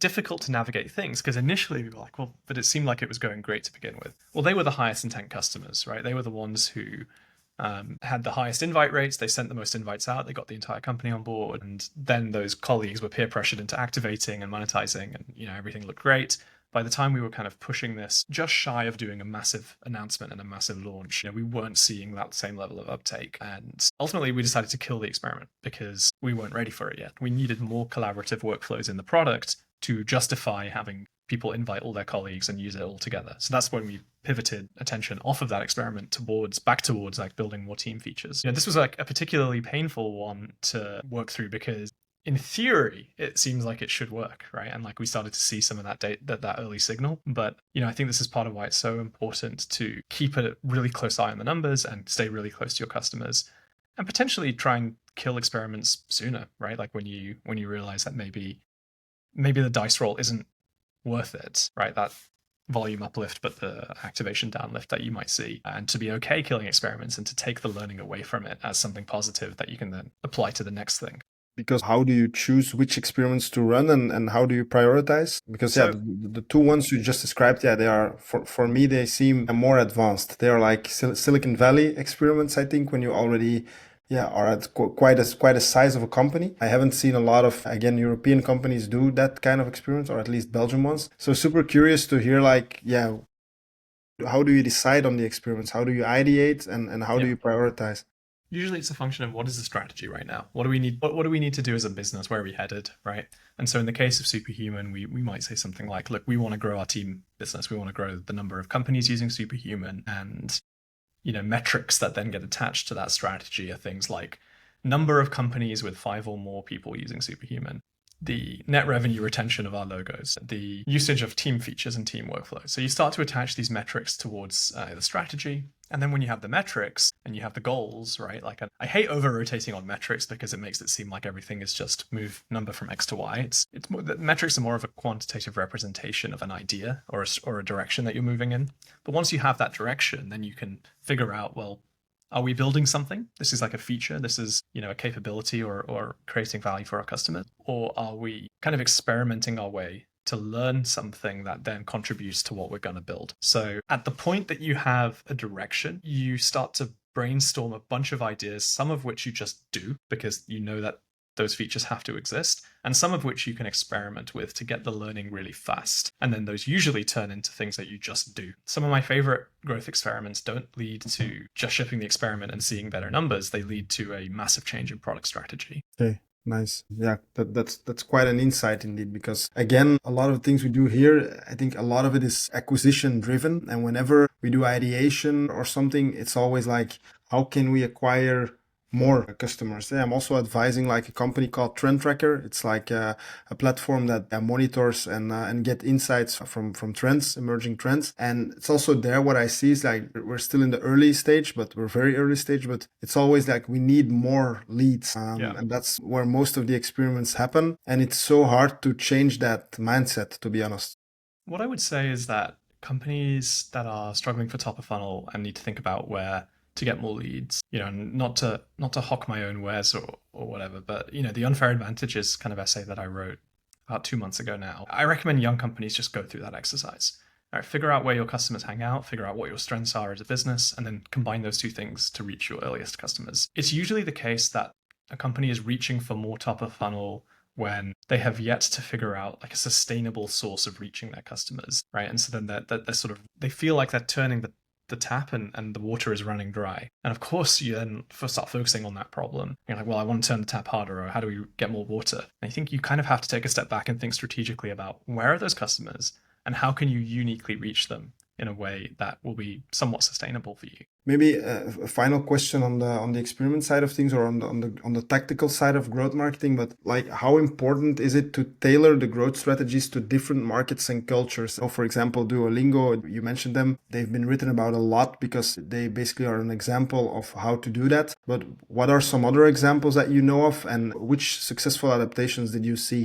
difficult to navigate things, because initially we were like, well, but it seemed like it was going great to begin with. Well, they were the highest intent customers, right? They were the ones who had the highest invite rates. They sent the most invites out. They got the entire company on board. And then those colleagues were peer pressured into activating and monetizing, and everything looked great. By the time we were kind of pushing this just shy of doing a massive announcement and a massive launch, we weren't seeing that same level of uptake. And ultimately, we decided to kill the experiment because we weren't ready for it yet. We needed more collaborative workflows in the product to justify having people invite all their colleagues and use it all together. So that's when we pivoted attention off of that experiment back towards like building more team features. This was like a particularly painful one to work through because in theory, it seems like it should work, right? And like we started to see some of that early signal. But, I think this is part of why it's so important to keep a really close eye on the numbers and stay really close to your customers and potentially try and kill experiments sooner, right? Like when you realize that maybe the dice roll isn't worth it, right? That volume uplift, but the activation downlift that you might see, and to be okay killing experiments and to take the learning away from it as something positive that you can then apply to the next thing. Because how do you choose which experiments to run, and how do you prioritize? Because the two ones you just described, they are, for me, they seem more advanced. They are like Silicon Valley experiments, I think, when you already are at quite a size of a company. I haven't seen a lot of, again, European companies do that kind of experiments, or at least Belgian ones. So super curious to hear, like, how do you decide on the experiments? How do you ideate, and how do you prioritize? Usually it's a function of what is the strategy right now? What do we need? What do we need to do as a business? Where are we headed, right? And so in the case of Superhuman, we might say something like, look, we want to grow our team business. We want to grow the number of companies using Superhuman, and metrics that then get attached to that strategy are things like number of companies with 5 or more people using Superhuman, the net revenue retention of our logos, the usage of team features and team workflows. So you start to attach these metrics towards the strategy. And then when you have the metrics and you have the goals, right? Like I hate over-rotating on metrics because it makes it seem like everything is just move number from X to Y. It's more, the metrics are more of a quantitative representation of an idea or a direction that you're moving in. But once you have that direction, then you can figure out, well, are we building something? This is like a feature. This is, a capability or creating value for our customers. Or are we kind of experimenting our way to learn something that then contributes to what we're going to build? So at the point that you have a direction, you start to brainstorm a bunch of ideas, some of which you just do because you know that those features have to exist, and some of which you can experiment with to get the learning really fast. And then those usually turn into things that you just do. Some of my favorite growth experiments don't lead to just shipping the experiment and seeing better numbers. They lead to a massive change in product strategy. Okay. Nice. Yeah, that's quite an insight indeed, because again, a lot of things we do here, I think a lot of it is acquisition driven. And whenever we do ideation or something, it's always like, how can we acquire more customers? I'm also advising like a company called Trend Tracker. It's like a platform that monitors and get insights from trends, emerging trends. And it's also there, what I see is like we're still in the early stage, but we're very early stage, but it's always like we need more leads. And that's where most of the experiments happen. And it's so hard to change that mindset, to be honest. What I would say is that companies that are struggling for top of funnel and need to think about where to get more leads, not to hawk my own wares or whatever, but the unfair advantages kind of essay that I wrote about 2 months ago now, I recommend young companies just go through that exercise. All right, figure out where your customers hang out, figure out what your strengths are as a business, and then combine those two things to reach your earliest customers. It's usually the case that a company is reaching for more top of funnel when they have yet to figure out like a sustainable source of reaching their customers, right? And so then they're sort of, they feel like they're turning the tap and the water is running dry. And of course, you then start focusing on that problem. You're like, well, I want to turn the tap harder, or how do we get more water? And I think you kind of have to take a step back and think strategically about where are those customers and how can you uniquely reach them in a way that will be somewhat sustainable for you. Maybe a final question on the experiment side of things, or on the tactical side of growth marketing. But like, how important is it to tailor the growth strategies to different markets and cultures? So, for example, Duolingo, you mentioned them. They've been written about a lot because they basically are an example of how to do that. But what are some other examples that you know of, and which successful adaptations did you see?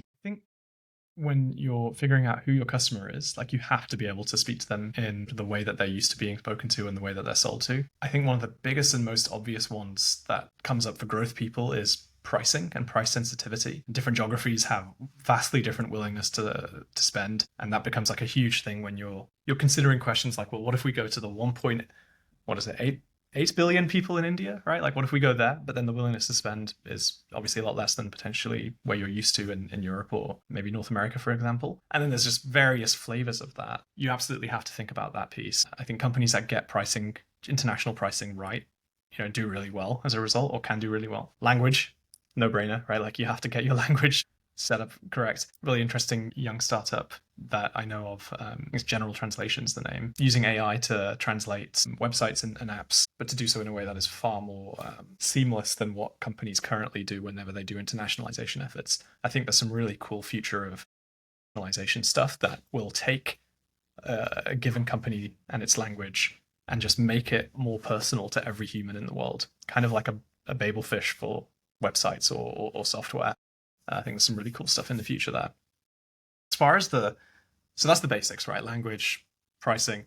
When you're figuring out who your customer is, like, you have to be able to speak to them in the way that they're used to being spoken to and the way that they're sold to. I think one of the biggest and most obvious ones that comes up for growth people is pricing and price sensitivity. Different geographies have vastly different willingness to spend, and that becomes like a huge thing when you're considering questions like, well, what if we go to the 8 billion people in India, right? Like, what if we go there? But then the willingness to spend is obviously a lot less than potentially where you're used to in Europe or maybe North America, for example. And then there's just various flavors of that. You absolutely have to think about that piece. I think companies that get pricing, international pricing right, do really well as a result, or can do really well. Language, no brainer, right? Like, you have to get your language setup correct. Really interesting young startup that I know of. It's General Translation's the name, using AI to translate websites and apps, but to do so in a way that is far more seamless than what companies currently do whenever they do internationalization efforts. I think there's some really cool future of internationalization stuff that will take a given company and its language and just make it more personal to every human in the world, kind of like a Babelfish for websites or software. I think there's some really cool stuff in the future there. As far as so that's the basics, right? Language, pricing.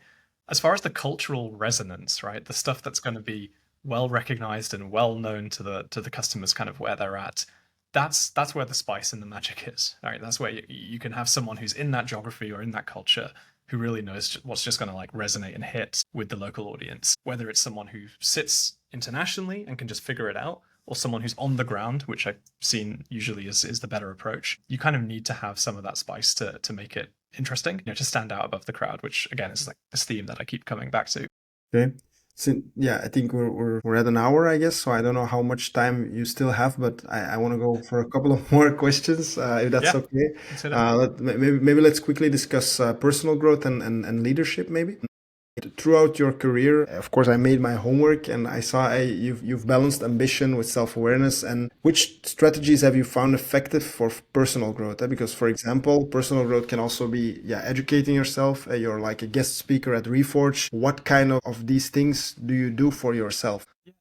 As far as the cultural resonance, right? The stuff that's going to be well recognized and well known to the customers, kind of where they're at. That's where the spice and the magic is, right? That's where you can have someone who's in that geography or in that culture who really knows what's just going to like resonate and hit with the local audience. Whether it's someone who sits internationally and can just figure it out, or someone who's on the ground, which I've seen usually is the better approach. You kind of need to have some of that spice to make it interesting, to stand out above the crowd, which again is like this theme that I keep coming back to. Okay. So, yeah, I think we're at an hour, I guess. So I don't know how much time you still have, but I want to go for a couple of more questions, if that's okay. Maybe let's quickly discuss personal growth and leadership, maybe. Throughout your career, of course, I made my homework and I saw you've balanced ambition with self-awareness. And which strategies have you found effective for personal growth? Because, for example, personal growth can also be educating yourself. You're like a guest speaker at Reforge. What kind of these things do you do for yourself? Yeah,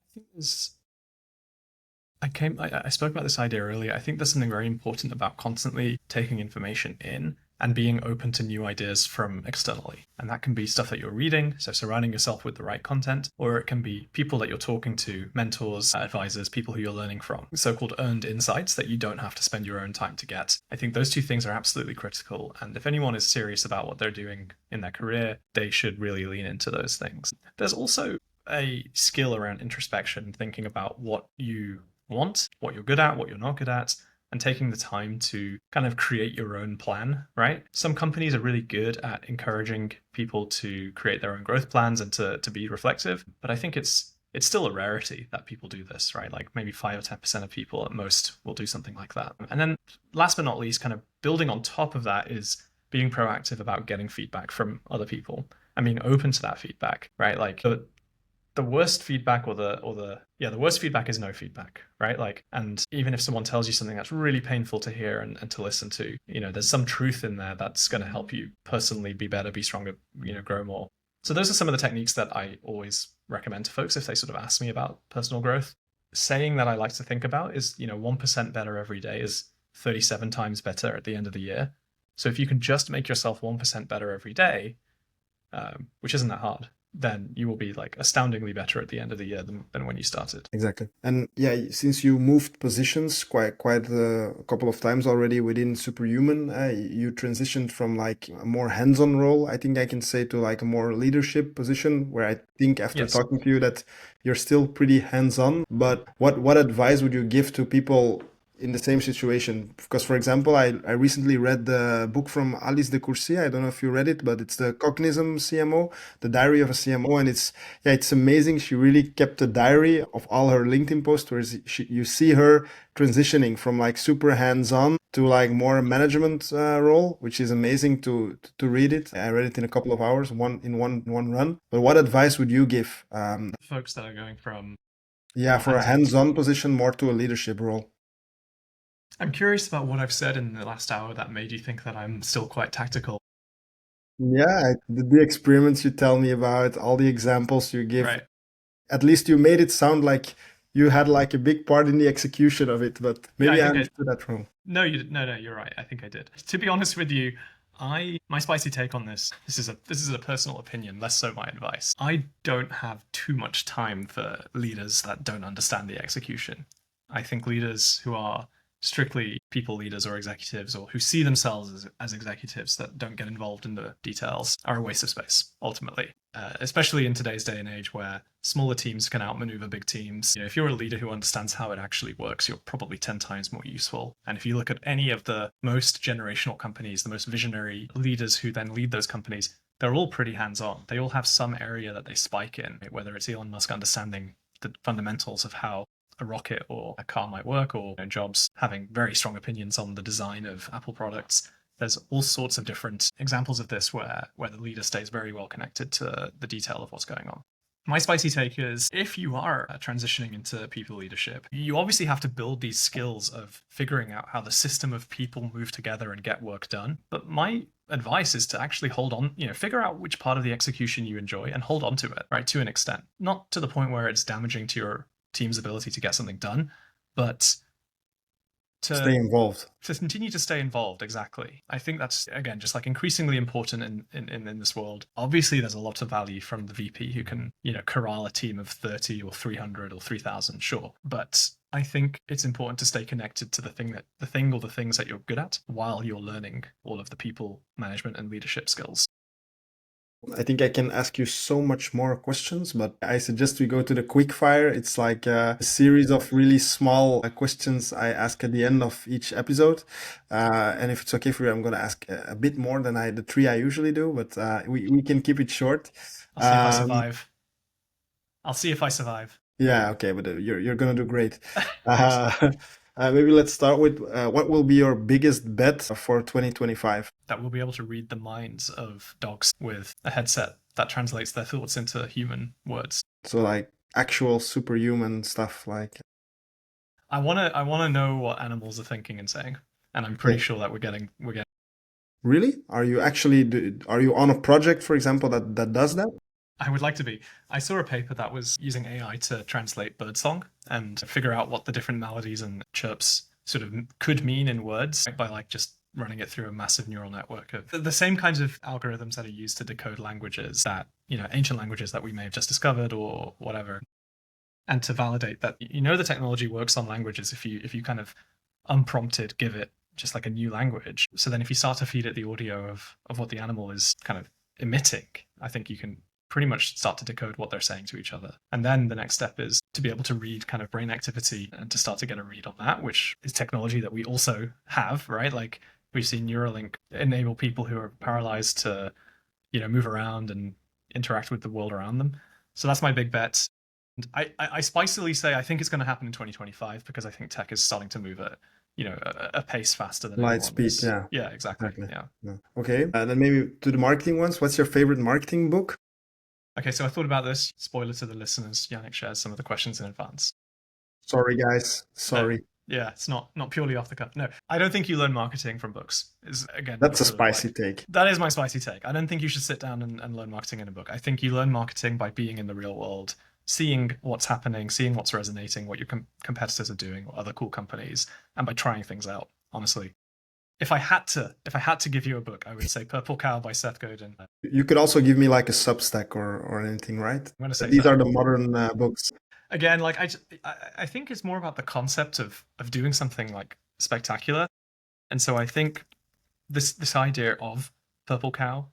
I think I spoke about this idea earlier. I think there's something very important about constantly taking information in and being open to new ideas from externally. And that can be stuff that you're reading, so surrounding yourself with the right content, or it can be people that you're talking to, mentors, advisors, people who you're learning from, so-called earned insights that you don't have to spend your own time to get. I think those two things are absolutely critical. And if anyone is serious about what they're doing in their career, they should really lean into those things. There's also a skill around introspection, thinking about what you want, what you're good at, what you're not good at, and taking the time to kind of create your own plan, right? Some companies are really good at encouraging people to create their own growth plans and to be reflective, but I think it's still a rarity that people do this, right? Like maybe 5 or 10% of people at most will do something like that. And then last but not least, kind of building on top of that is being proactive about getting feedback from other people and being open to that feedback, right? Like the worst feedback the worst feedback is no feedback, right? Like, and even if someone tells you something that's really painful to hear and to listen to, there's some truth in there that's going to help you personally be better, be stronger, grow more. So those are some of the techniques that I always recommend to folks if they sort of ask me about personal growth. Saying that I like to think about is, 1% better every day is 37 times better at the end of the year. So if you can just make yourself 1% better every day, which isn't that hard, then you will be like astoundingly better at the end of the year than when you started. Exactly. And yeah, since you moved positions quite a couple of times already within Superhuman, you transitioned from like a more hands-on role, I think I can say, to like a more leadership position, where I think after talking to you that you're still pretty hands-on. But what advice would you give to people in the same situation? Because, for example, I recently read the book from Alice de Courcy. I don't know if you read it, but it's the Cognism CMO, the diary of a CMO. And it's amazing. She really kept a diary of all her LinkedIn posts where you see her transitioning from like super hands-on to like more management role, which is amazing to read it. I read it in a couple of hours, one run. But what advice would you give folks that are going from for a hands-on position more to a leadership role? I'm curious about what I've said in the last hour that made you think that I'm still quite tactical. Yeah, the experiments you tell me about, all the examples you give, right. At least you made it sound like you had like a big part in the execution of it, but maybe I understood that wrong. No, you're right. I think I did. To be honest with you, my spicy take on this is a personal opinion, less so my advice. I don't have too much time for leaders that don't understand the execution. I think leaders who are strictly people leaders or executives, or who see themselves as executives that don't get involved in the details, are a waste of space, ultimately. Especially in today's day and age where smaller teams can outmaneuver big teams. If you're a leader who understands how it actually works, you're probably 10 times more useful. And if you look at any of the most generational companies, the most visionary leaders who then lead those companies, they're all pretty hands-on. They all have some area that they spike in, whether it's Elon Musk understanding the fundamentals of how a rocket or a car might work, or Jobs having very strong opinions on the design of Apple products. There's all sorts of different examples of this where the leader stays very well connected to the detail of what's going on. My spicy take is if you are transitioning into people leadership, you obviously have to build these skills of figuring out how the system of people move together and get work done. But my advice is to actually hold on, figure out which part of the execution you enjoy and hold on to it, right, to an extent. Not to the point where it's damaging to your team's ability to get something done, but to Stay involved. To continue to stay involved. Exactly. I think that's, again, just like increasingly important in this world. Obviously there's a lot of value from the VP who can corral a team of 30 or 300 or 3,000, sure, but I think it's important to stay connected to the thing or the things that you're good at while you're learning all of the people management and leadership skills. I think I can ask you so much more questions, but I suggest we go to the quick fire. It's like a series of really small questions I ask at the end of each episode. And if it's okay for you, I'm going to ask a bit more than the three I usually do, but we can keep it short. I'll see if I survive. I'll see if I survive. Yeah, okay, but you're going to do great. Maybe let's start with what will be your biggest bet for 2025? That we'll be able to read the minds of dogs with a headset that translates their thoughts into human words. So like actual superhuman stuff, like. I wanna know what animals are thinking and saying, and I'm pretty sure that we're getting. Really? Are you on a project, for example, that does that? I would like to be. I saw a paper that was using AI to translate birdsong and figure out what the different melodies and chirps sort of could mean in words by like just running it through a massive neural network of the same kinds of algorithms that are used to decode languages that, ancient languages that we may have just discovered or whatever. And to validate that, the technology works on languages if you kind of unprompted give it just like a new language. So then if you start to feed it the audio of what the animal is kind of emitting, I think you can pretty much start to decode what they're saying to each other. And then the next step is to be able to read kind of brain activity and to start to get a read on that, which is technology that we also have, right? Like we've seen Neuralink enable people who are paralyzed to, move around and interact with the world around them. So that's my big bet. And I spicily say I think it's going to happen in 2025 because I think tech is starting to move at a pace faster than light speed. Yeah, exactly. Yeah. Okay. Then maybe to the marketing ones. What's your favorite marketing book? Okay, so I thought about this. Spoiler to the listeners, Yannick shares some of the questions in advance. Sorry, guys. Sorry. Yeah, it's not purely off the cuff. No, I don't think you learn marketing from books. That's a spicy take. That is my spicy take. I don't think you should sit down and learn marketing in a book. I think you learn marketing by being in the real world, seeing what's happening, seeing what's resonating, what your competitors are doing, or other cool companies, and by trying things out, honestly. If I had to give you a book, I would say Purple Cow by Seth Godin. You could also give me like a Substack or anything, right? I'm gonna say these are the modern books. Again, like I think it's more about the concept of doing something like spectacular, and so I think this idea of Purple Cow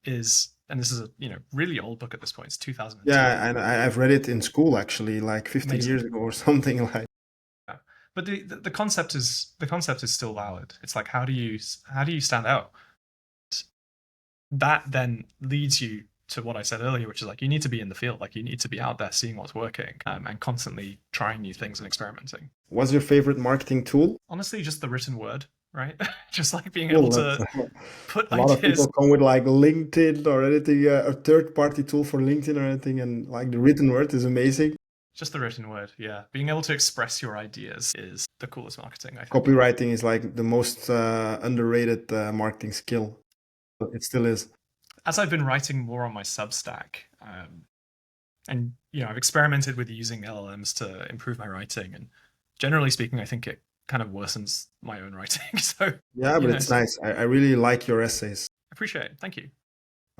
is, and this is a really old book at this point. It's 2002. Yeah, and I've read it in school actually, like 15 years ago or something like. But the concept is still valid. It's like how do you stand out? That then leads you to what I said earlier, which is like you need to be in the field, like you need to be out there seeing what's working and constantly trying new things and experimenting. What's your favorite marketing tool? Honestly, just the written word, right? Just like being able to put a lot ideas. Of people come with like LinkedIn or anything, a third-party tool for LinkedIn or anything, and like the written word is amazing. Just the written word, yeah. Being able to express your ideas is the coolest marketing, I think. Copywriting is like the most underrated marketing skill. It still is. As I've been writing more on my Substack, and I've experimented with using LLMs to improve my writing, and generally speaking, I think it kind of worsens my own writing. So yeah, but it's nice. I really like your essays. I appreciate it. Thank you.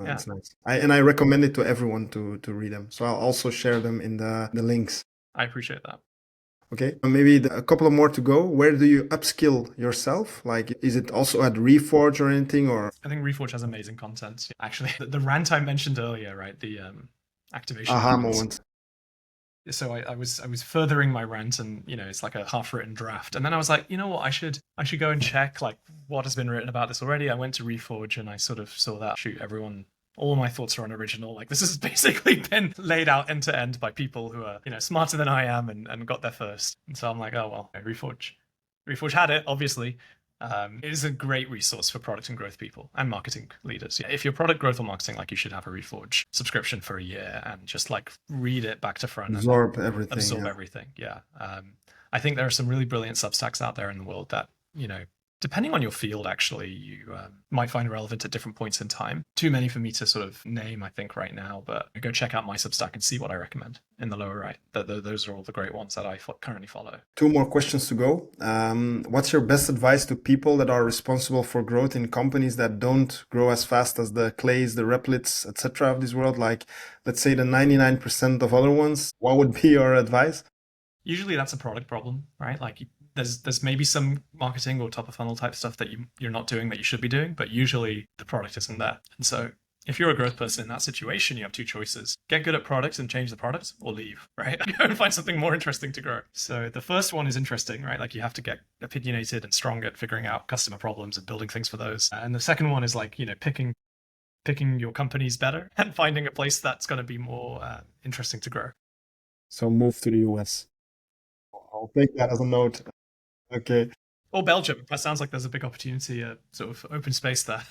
That's nice. I recommend it to everyone to read them. So I'll also share them in the links. I appreciate that. Okay, maybe a couple of more to go. Where do you upskill yourself? Like, is it also at Reforge or anything? Or I think Reforge has amazing content. Actually, the rant I mentioned earlier, right? The activation. Aha moment. So I was furthering my rant, and it's like a half-written draft, and then I was like, you know what, I should go and check like what has been written about this already. I went to Reforge and I sort of saw that shoot, everyone all my thoughts are unoriginal. Like this has basically been laid out end to end by people who are, smarter than I am and got there first. And so I'm like, oh well, Reforge. Reforge had it, obviously. It is a great resource for product and growth people and marketing leaders. Yeah, if you're product growth or marketing, like you should have a Reforge subscription for a year and just like read it back to front. Absorb everything. Absorb everything. Yeah. I think there are some really brilliant Substacks out there in the world that, depending on your field, actually, you might find relevant at different points in time. Too many for me to sort of name, I think, right now, but go check out my Substack and see what I recommend in the lower right. Those are all the great ones that I currently follow. 2 more questions to go. What's your best advice to people that are responsible for growth in companies that don't grow as fast as the Clays, the Replits, etc. of this world? Like, let's say the 99% of other ones. What would be your advice? Usually that's a product problem, right? Like there's maybe some marketing or top of funnel type stuff that you're not doing that you should be doing, but usually the product isn't there. And so if you're a growth person in that situation, you have 2 choices: get good at products and change the product, or leave, right? Go and find something more interesting to grow. So the first one is interesting, right? Like you have to get opinionated and strong at figuring out customer problems and building things for those. And the second one is like, picking your companies better and finding a place that's going to be more interesting to grow. So move to the US. I'll take that as a note. Okay. Or Belgium. That sounds like there's a big opportunity, sort of open space there.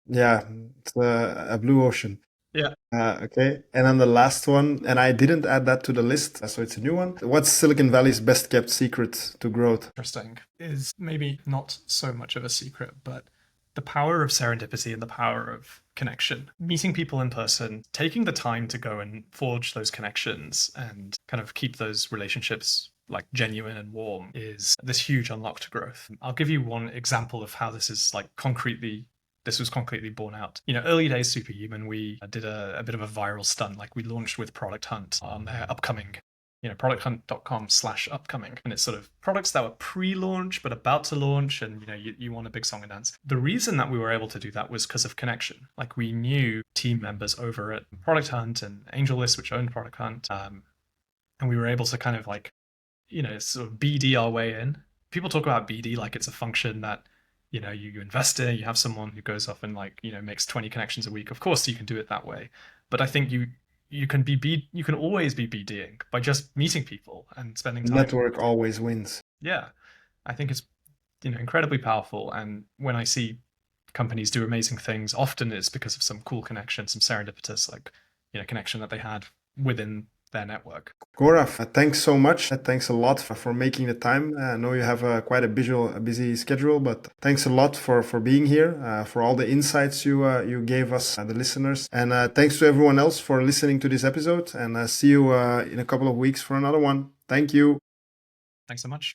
Yeah, it's a blue ocean. Yeah. Okay. And then the last one, and I didn't add that to the list, so it's a new one. What's Silicon Valley's best kept secret to growth? Interesting. Is maybe not so much of a secret, but the power of serendipity and the power of connection. Meeting people in person, taking the time to go and forge those connections and kind of keep those relationships like genuine and warm is this huge unlock to growth. I'll give you one example of how this was concretely borne out. Early days Superhuman, we did a bit of a viral stunt. Like we launched with Product Hunt on their upcoming, producthunt.com/upcoming. And it's sort of products that were pre-launch, but about to launch. And, you want a big song and dance. The reason that we were able to do that was because of connection. Like we knew team members over at Product Hunt and AngelList, which owned Product Hunt. And we were able to kind of sort of BD our way in. People talk about BD like it's a function that, you invest in, you have someone who goes off and makes 20 connections a week. Of course you can do it that way. But I think you can always be BDing by just meeting people and spending time. Network always wins. Yeah. I think it's, incredibly powerful. And when I see companies do amazing things, often it's because of some cool connection, some serendipitous, connection that they had within their network. Gaurav, thanks so much. Thanks a lot for making the time. I know you have quite a busy schedule, but thanks a lot for being here, for all the insights you gave us, the listeners. And thanks to everyone else for listening to this episode. And see you in a couple of weeks for another one. Thank you. Thanks so much.